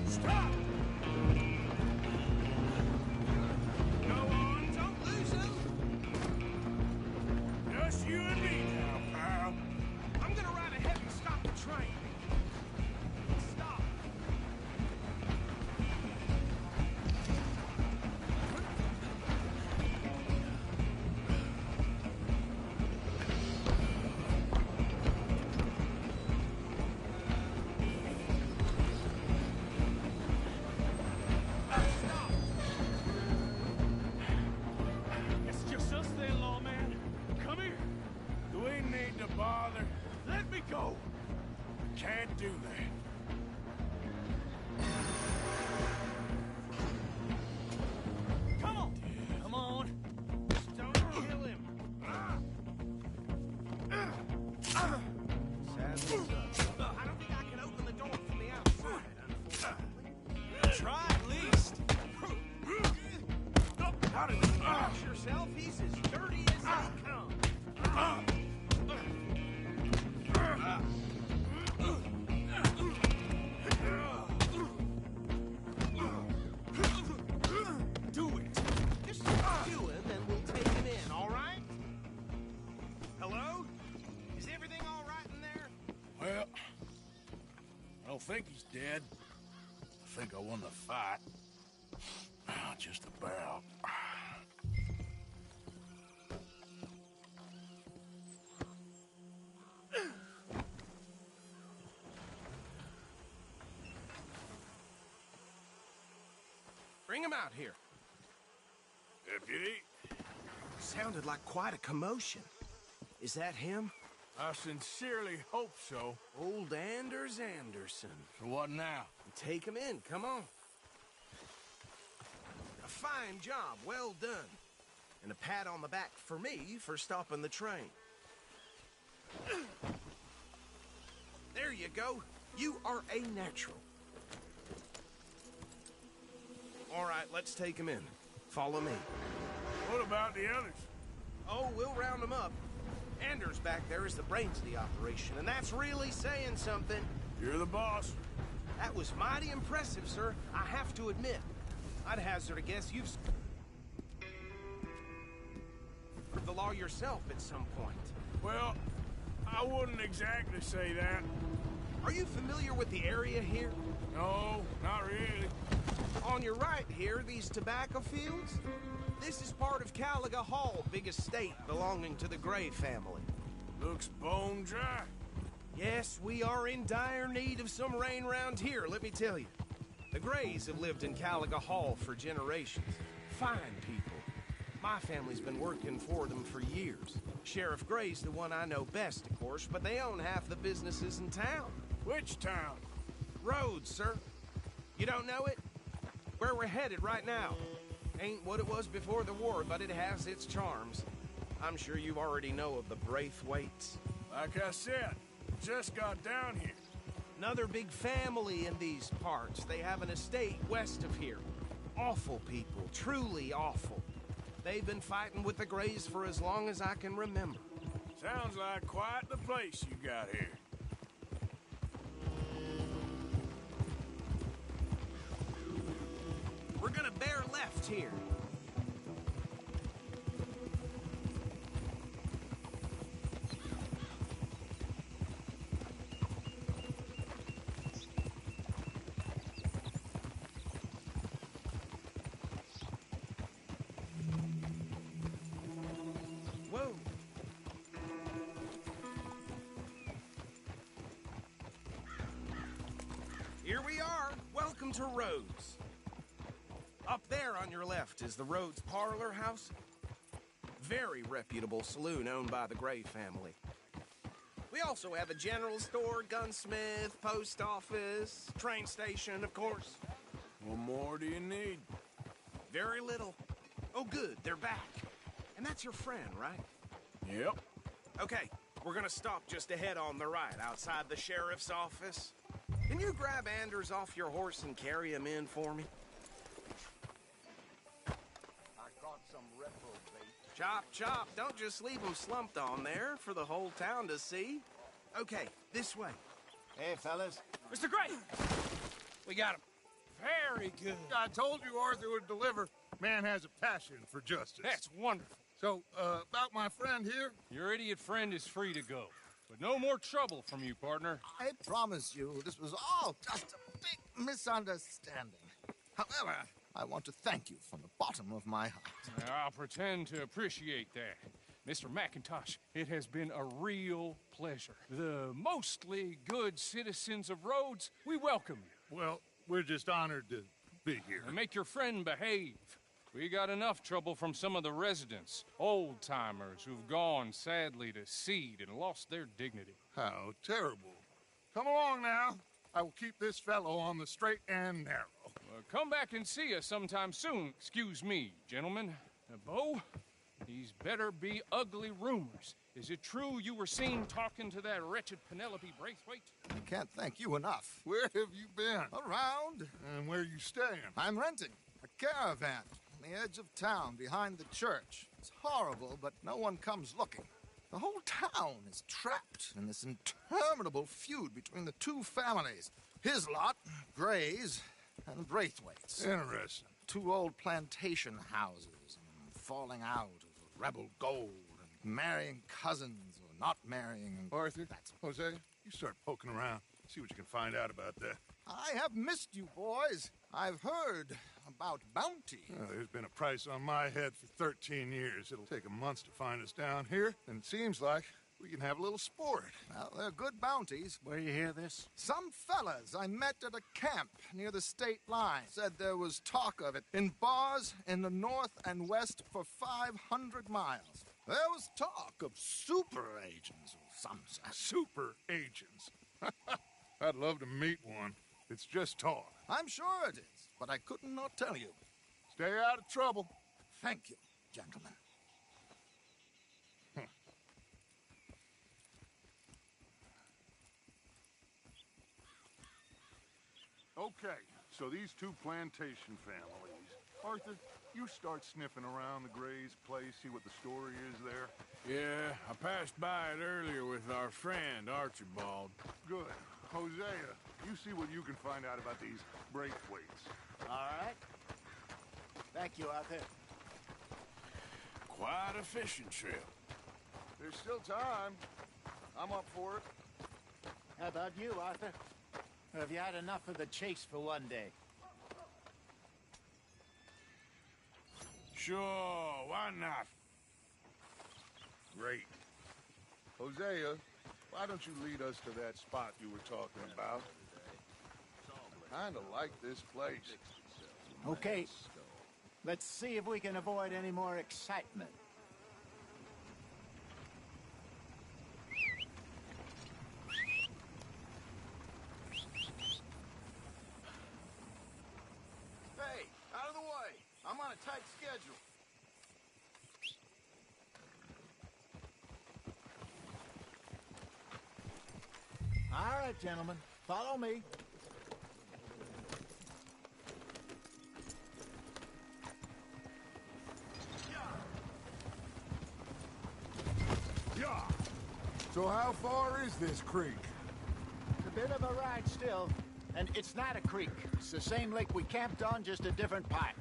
Stop! Go on, don't lose him. Just you and me now, pal. I'm gonna ride ahead and stop the train. Stop. It's just us then, lawman. Come here. Do we need to bother? Let me go. Can't do that. Come on. Come on. Just don't kill him. Sadly done. I don't think I can open the door from the outside, unfortunately. Try at least. How did you watch yourself? He's as dirty as they come. Do it. Just do it, then we'll take him in, all right? Hello? Is everything all right in there? Well, I don't think he's dead. I think I won the fight. Just about. Bring him out here. Deputy? Sounded like quite a commotion. Is that him? I sincerely hope so. Old Anders Anderson. So what now? Take him in, come on. A fine job, well done. And a pat on the back for me for stopping the train. There you go. You are a natural. All right, let's take him in. Follow me. What about the others? Oh, we'll round them up. Anders back there is the brains of the operation, and that's really saying something. You're the boss. That was mighty impressive, sir. I have to admit. I'd hazard a guess you've... the law yourself at some point. Well, I wouldn't exactly say that. Are you familiar with the area here? No, not really. On your right here, these tobacco fields? This is part of Caliga Hall, big estate belonging to the Gray family. Looks bone dry. Yes, we are in dire need of some rain round here, let me tell you. The Grays have lived in Caliga Hall for generations. Fine people. My family's been working for them for years. Sheriff Gray's the one I know best, of course, but they own half the businesses in town. Which town? Rhodes, sir. You don't know it? Where we're headed right now. Ain't what it was before the war, but it has its charms. I'm sure you already know of the Braithwaites. Like I said, just got down here. Another big family in these parts. They have an estate west of here. Awful people, truly awful. They've been fighting with the Grays for as long as I can remember. Sounds like quite the place you got here. We're gonna bear left here. Whoa. Here we are. Welcome to Rhodes. Up there on your left is the Rhodes Parlor House. Very reputable saloon owned by the Gray family. We also have a general store, gunsmith, post office, train station, of course. What more do you need? Very little. Oh, good, they're back. And that's your friend, right? Yep. Okay, we're gonna stop just ahead on the right, outside the sheriff's office. Can you grab Anders off your horse and carry him in for me? I got some reprobate. Chop, chop. Don't just leave him slumped on there for the whole town to see. Okay, this way. Hey, fellas. Mr. Gray! We got him. Very good. I told you Arthur would deliver. Man has a passion for justice. That's wonderful. So, about my friend here? Your idiot friend is free to go. But no more trouble from you, partner. I promise you, this was all just a big misunderstanding. However, I want to thank you from the bottom of my heart. I'll pretend to appreciate that. Mr. McIntosh, it has been a real pleasure. The mostly good citizens of Rhodes, we welcome you. Well, we're just honored to be here. And make your friend behave. We got enough trouble from some of the residents, old-timers who've gone, sadly, to seed and lost their dignity. How terrible. Come along now. I will keep this fellow on the straight and narrow. Come back and see us sometime soon. Excuse me, gentlemen. Bo, these better be ugly rumors. Is it true you were seen talking to that wretched Penelope Braithwaite? I can't thank you enough. Where have you been? Around. And where you staying? I'm renting a caravan on the edge of town behind the church. It's horrible, but no one comes looking. The whole town is trapped in this interminable feud between the two families. His lot, Gray's, and Braithwaite's. Interesting. Two old plantation houses, falling out of rebel gold, and marrying cousins or not marrying. And Arthur, Jose, you start poking around. See what you can find out about that. I have missed you, boys. I've heard about bounty. There's been a price on my head for 13 years. It'll take a month to find us down here, and it seems like we can have a little sport. Well, they're good bounties. Where you hear this? Some fellas I met at a camp near the state line said there was talk of it in bars in the north and west for 500 miles. There was talk of super agents or some such. Super agents? I'd love to meet one. It's just talk. I'm sure it is, but I couldn't not tell you. Stay out of trouble. Thank you, gentlemen. Okay, so these two plantation families. Arthur, you start sniffing around the Gray's place, see what the story is there. Yeah, I passed by it earlier with our friend, Archibald. Good. Hosea, you see what you can find out about these Braithwaites. All right. Thank you, Arthur. Quite a fishing trip. There's still time. I'm up for it. How about you, Arthur? Or have you had enough of the chase for one day? Sure, why not? Great. Hosea, why don't you lead us to that spot you were talking about? Kinda like this place. Okay. Let's see if we can avoid any more excitement. Hey, out of the way. I'm on a tight schedule. All right, gentlemen. Follow me. Yeah. So how far is this creek? It's a bit of a ride still. And it's not a creek. It's the same lake we camped on, just a different pipe.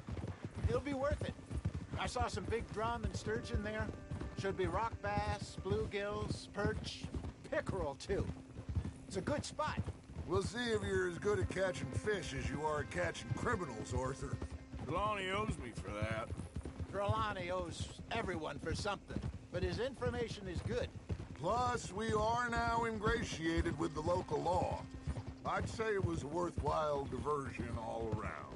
It'll be worth it. I saw some big drum and sturgeon there. Should be rock bass, bluegills, perch, pickerel, too. It's a good spot. We'll see if you're as good at catching fish as you are at catching criminals, Arthur. Trelawney owes me for that. Trelawney owes everyone for something, but his information is good. Plus, we are now ingratiated with the local law. I'd say it was a worthwhile diversion all around.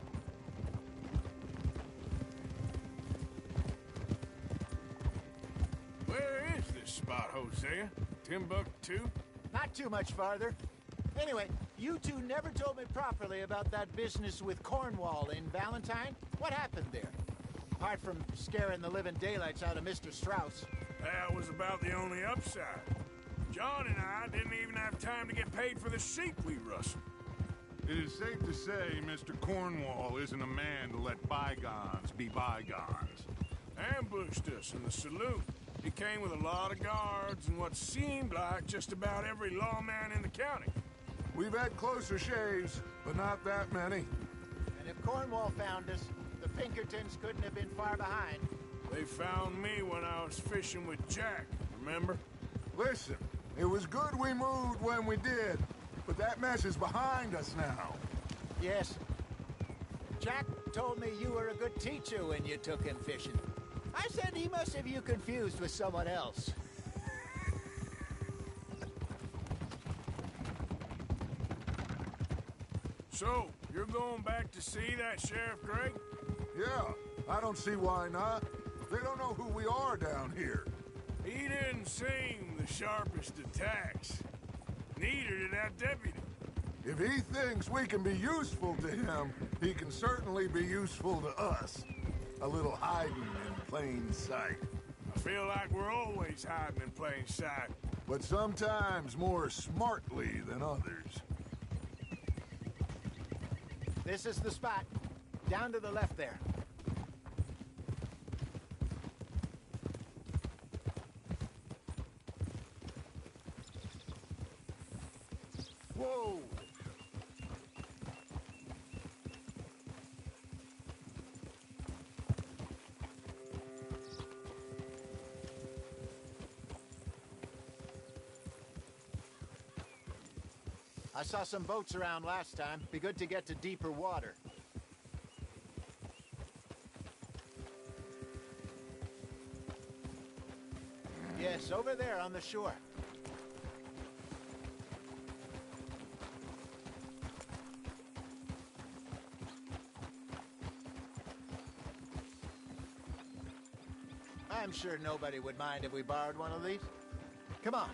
Where is this spot, Hosea? Timbuktu? Not too much farther. Anyway, you two never told me properly about that business with Cornwall in Valentine. What happened there? Apart from scaring the living daylights out of Mr. Strauss. That was about the only upside. John and I didn't even have time to get paid for the sheep we rustled. It is safe to say Mr. Cornwall isn't a man to let bygones be bygones. Ambushed us in the saloon. He came with a lot of guards and what seemed like just about every lawman in the county. We've had closer shaves, but not that many. And if Cornwall found us, the Pinkertons couldn't have been far behind. They found me when I was fishing with Jack, remember? Listen, it was good we moved when we did, but that mess is behind us now. Yes. Jack told me you were a good teacher when you took him fishing. I said he must have you confused with someone else. So, you're going back to see that Sheriff Gregg? Yeah, I don't see why not. They don't know who we are down here. He didn't seem the sharpest attacks. Neither did that deputy. If he thinks we can be useful to him, he can certainly be useful to us. A little hiding in plain sight. I feel like we're always hiding in plain sight. But sometimes more smartly than others. This is the spot. Down to the left there. Whoa! I saw some boats around last time. Be good to get to deeper water. Yes, over there on the shore. I'm sure nobody would mind if we borrowed one of these. Come on.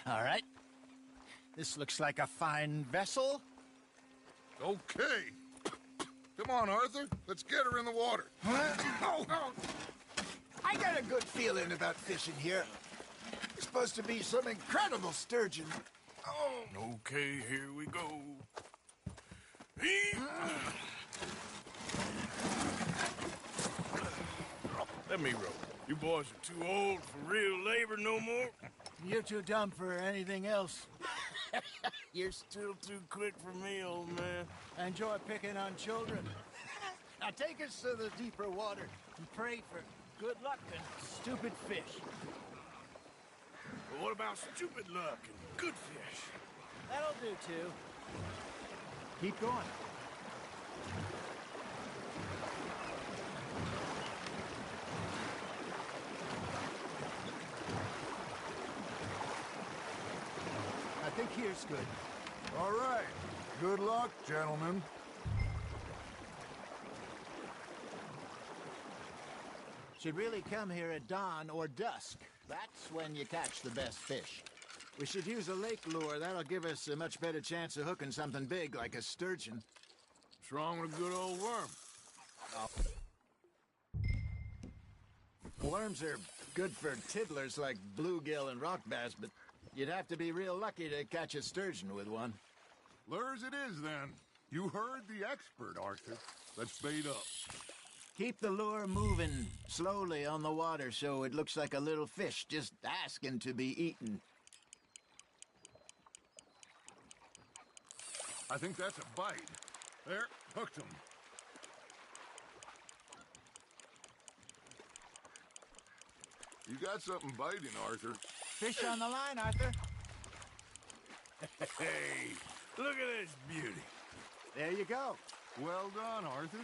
All right. This looks like a fine vessel. Okay. Come on, Arthur. Let's get her in the water. I got a good feeling about fishing here. There's supposed to be some incredible sturgeon. Oh. Okay, here we go. Let me rope. You boys are too old for real labor no more. You're too dumb for anything else. You're still too quick for me, old man. Enjoy picking on children. Now take us to the deeper water and pray for good luck and stupid fish. But what about stupid luck and good fish? That'll do, too. Keep going. I think here's good. All right. Good luck, gentlemen. Should really come here at dawn or dusk. That's when you catch the best fish. We should use a lake lure. That'll give us a much better chance of hooking something big like a sturgeon. What's wrong with a good old worm? Worms are good for tiddlers like bluegill and rock bass, but you'd have to be real lucky to catch a sturgeon with one. Lures it is, then. You heard the expert, Arthur. Let's bait up. Keep the lure moving slowly on the water so it looks like a little fish just asking to be eaten. I think that's a bite. There, hooked him. You got something biting, Arthur. Fish on the line, Arthur. Hey, look at this beauty. There you go. Well done, Arthur.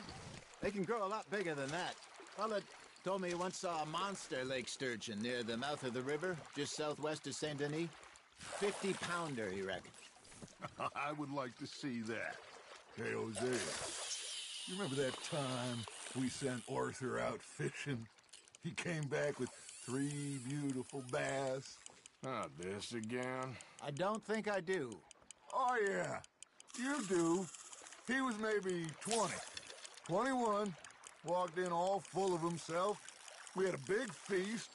They can grow a lot bigger than that. Fella told me he once saw a monster lake sturgeon near the mouth of the river, just southwest of Saint Denis. 50-pounder, he reckoned. I would like to see that. Hey, Hosea, you remember that time we sent Arthur out fishing? He came back with 3 beautiful bass. Not this again. I don't think I do. Oh, yeah. You do. He was maybe 20. 21. Walked in all full of himself. We had a big feast.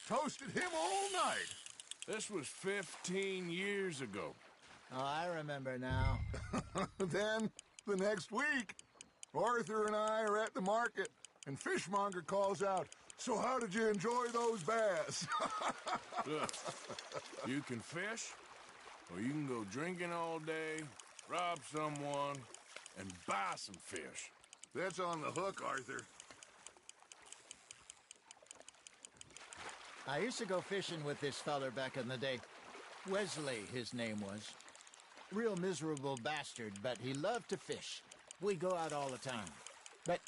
Toasted him all night. This was 15 years ago. Oh, I remember now. Then, the next week, Arthur and I are at the market, and Fishmonger calls out, "So how did you enjoy those bass?" Look, you can fish, or you can go drinking all day, rob someone, and buy some fish. That's on the hook, Arthur. I used to go fishing with this feller back in the day. Wesley, his name was. Real miserable bastard, but he loved to fish. We'd go out all the time. But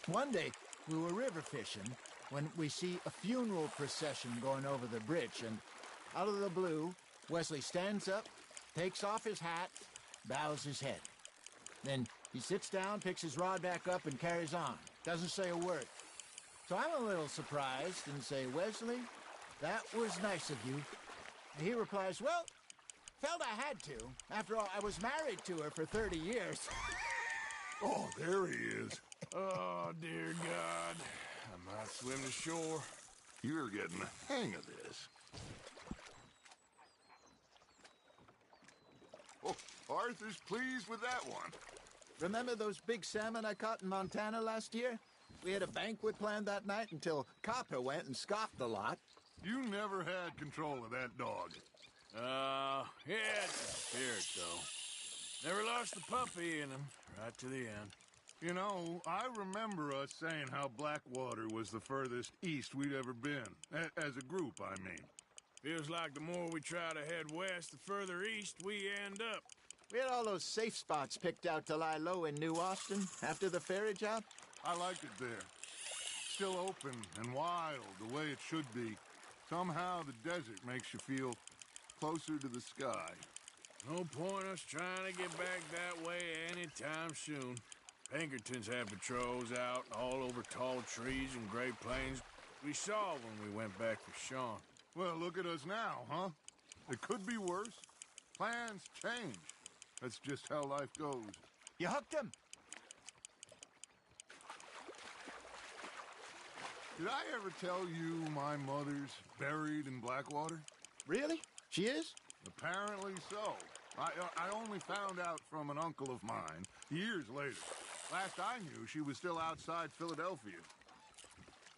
one day, we were river fishing when we see a funeral procession going over the bridge, and out of the blue, Wesley stands up, takes off his hat, bows his head. Then he sits down, picks his rod back up, and carries on. Doesn't say a word. So I'm a little surprised and say, "Wesley, that was nice of you." And he replies, "Well, felt I had to. After all, I was married to her for 30 years. Oh, there he is. Oh, dear God. I might swim to shore. You're getting the hang of this. Oh, Arthur's pleased with that one. Remember those big salmon I caught in Montana last year? We had a banquet planned that night until Copper went and scoffed the lot. You never had control of that dog. Yeah, it's a spirit, though. Never lost the puppy in him, right to the end. You know, I remember us saying how Blackwater was the furthest east we'd ever been. As a group, I mean. Feels like the more we try to head west, the further east we end up. We had all those safe spots picked out to lie low in New Austin after the ferry job. I liked it there. Still open and wild, the way it should be. Somehow the desert makes you feel closer to the sky. No point us trying to get back that way anytime soon. Pinkertons have patrols out all over tall trees and Great Plains. We saw when we went back for Sean. Well, look at us now, huh? It could be worse. Plans change. That's just how life goes. You hooked him. Did I ever tell you my mother's buried in Blackwater? Really? She is? Apparently so. I only found out from an uncle of mine years later. Last I knew, she was still outside Philadelphia.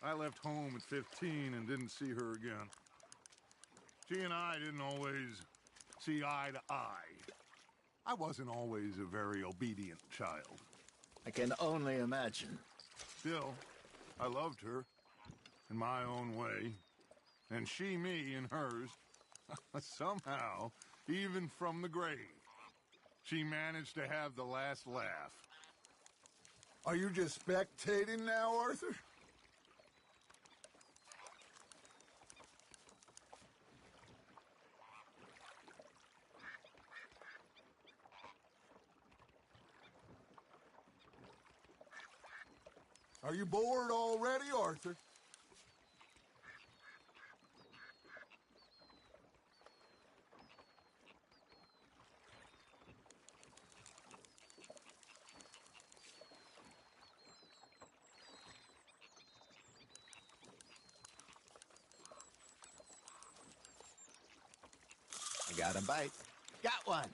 I left home at 15 and didn't see her again. She and I didn't always see eye to eye. I wasn't always a very obedient child. I can only imagine. Still, I loved her in my own way, and she me in hers. Somehow, even from the grave, she managed to have the last laugh. Are you just spectating now, Arthur? Are you bored already, Arthur? I got a bite. Got one.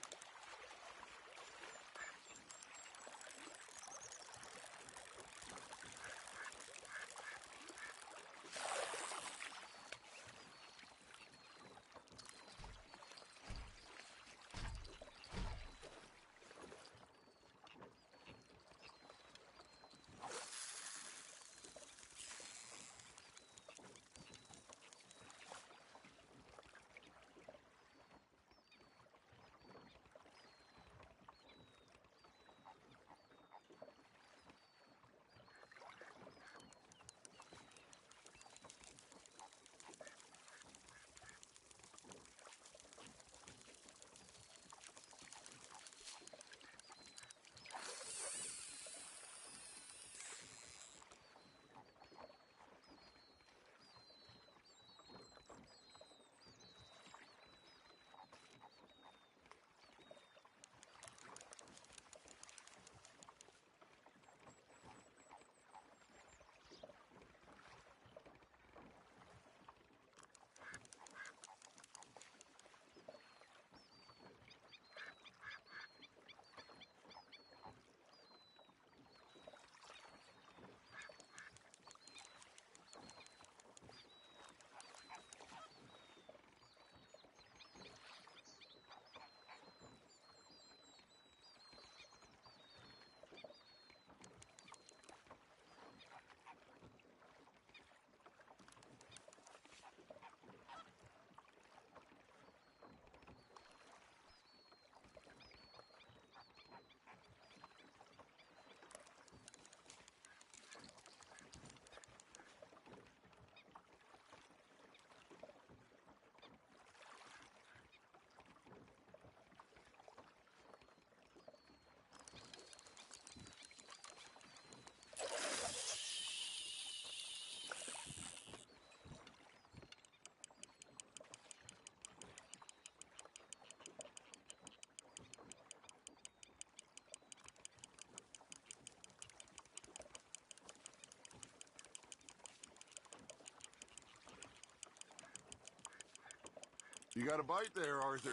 You got a bite there, Arthur.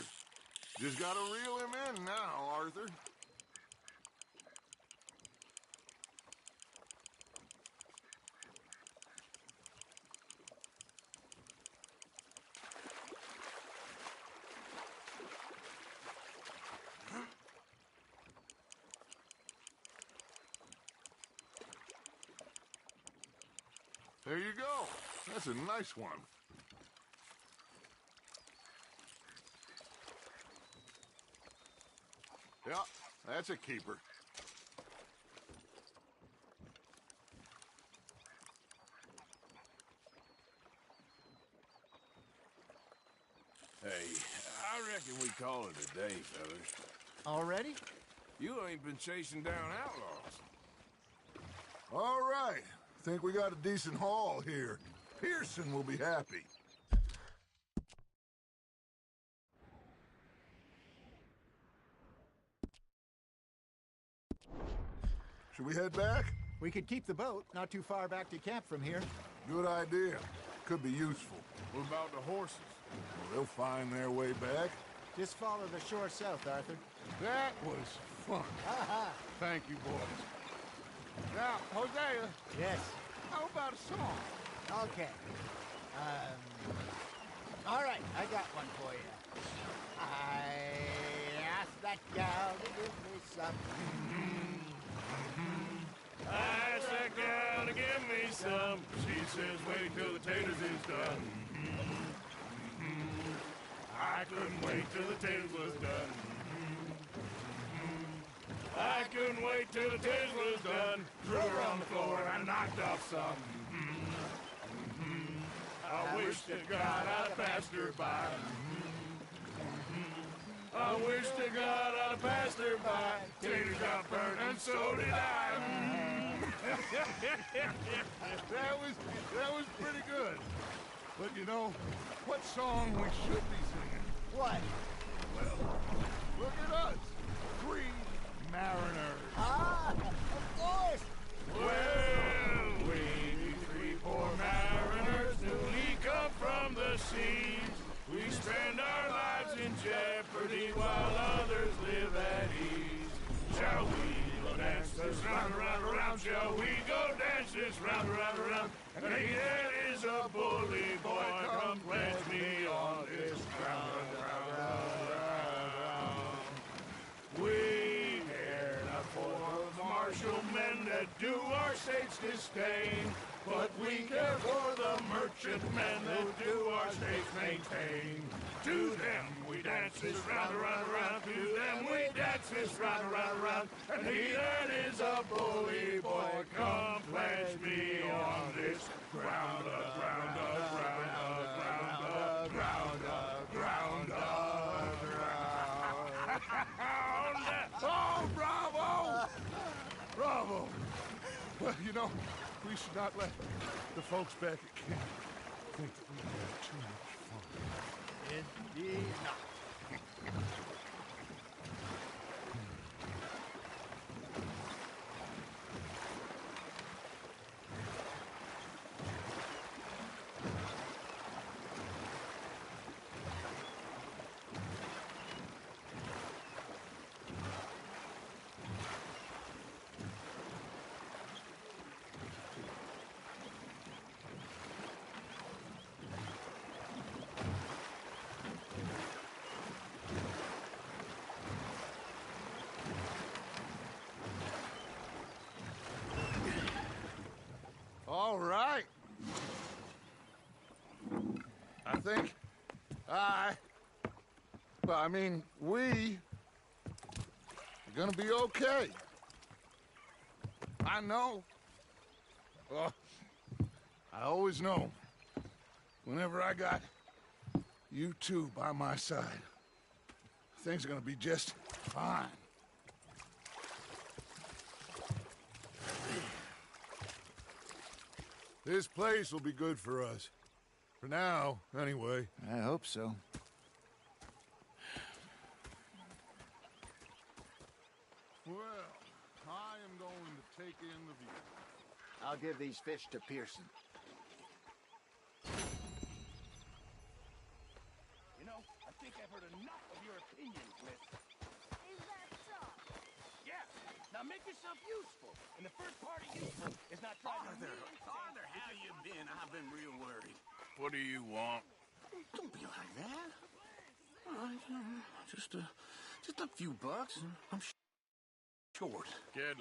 Just gotta reel him in now, Arthur. There you go. That's a nice one. Yeah, that's a keeper. Hey, I reckon we call it a day, fellas. Already? You ain't been chasing down outlaws. All right. Think we got a decent haul here. Pearson will be happy. Should we head back? We could keep the boat not too far back to camp from here. Good idea. Could be useful. What about the horses? Well, they'll find their way back. Just follow the shore south, Arthur. That was fun. Thank you, boys. Now, Hosea. Yes. How about a song? Okay. All right, I got one for you. I asked that gal to give me some. I asked that gal to give me some. She says, wait till the taters is done. I couldn't wait till the taters was done. I couldn't wait till the taters was done. Threw her on the floor and I knocked off some. I wish to God I'd have passed her by. I wish to God I'd have passed her by. Taters got burned and so did I. That was pretty good. But you know, what song we should be singing? What? Well, look at us. 3 mariners. Ah, of course. Well, we 3 poor mariners newly come from the seas. We spend our lives in jeopardy while others live at ease. Shall we go dance this round, around, around? Shall we go dance this round, around, around? And he that is a bully boy, come pledge me on this ground, round, round, round, round. We care not for the martial men that do our state's disdain, but we care for the merchant men that do our states maintain. To them we dance this round, around, around. To them we dance this round, around, around. And he that is a bully boy, come pledge me on this ground, ground, ground, ground, ground, ground, ground. Oh, bravo! Bravo! Well, you know, we should not let the folks back at camp think that we have too much fun. Indeed not. All right. I think we are gonna be okay. I know. Well, I always know. Whenever I got you two by my side, things are gonna be just fine. This place will be good for us. For now, anyway. I hope so. Well, I am going to take in the view. I'll give these fish to Pearson. You know, I think I've heard enough of your opinions, miss. Is that so? Yeah. Now make yourself useful. And the first part of useful is not trying to... Arthur, how you been? I've been real worried. What do you want? Don't be like that. All right, just a few bucks. I'm short. Get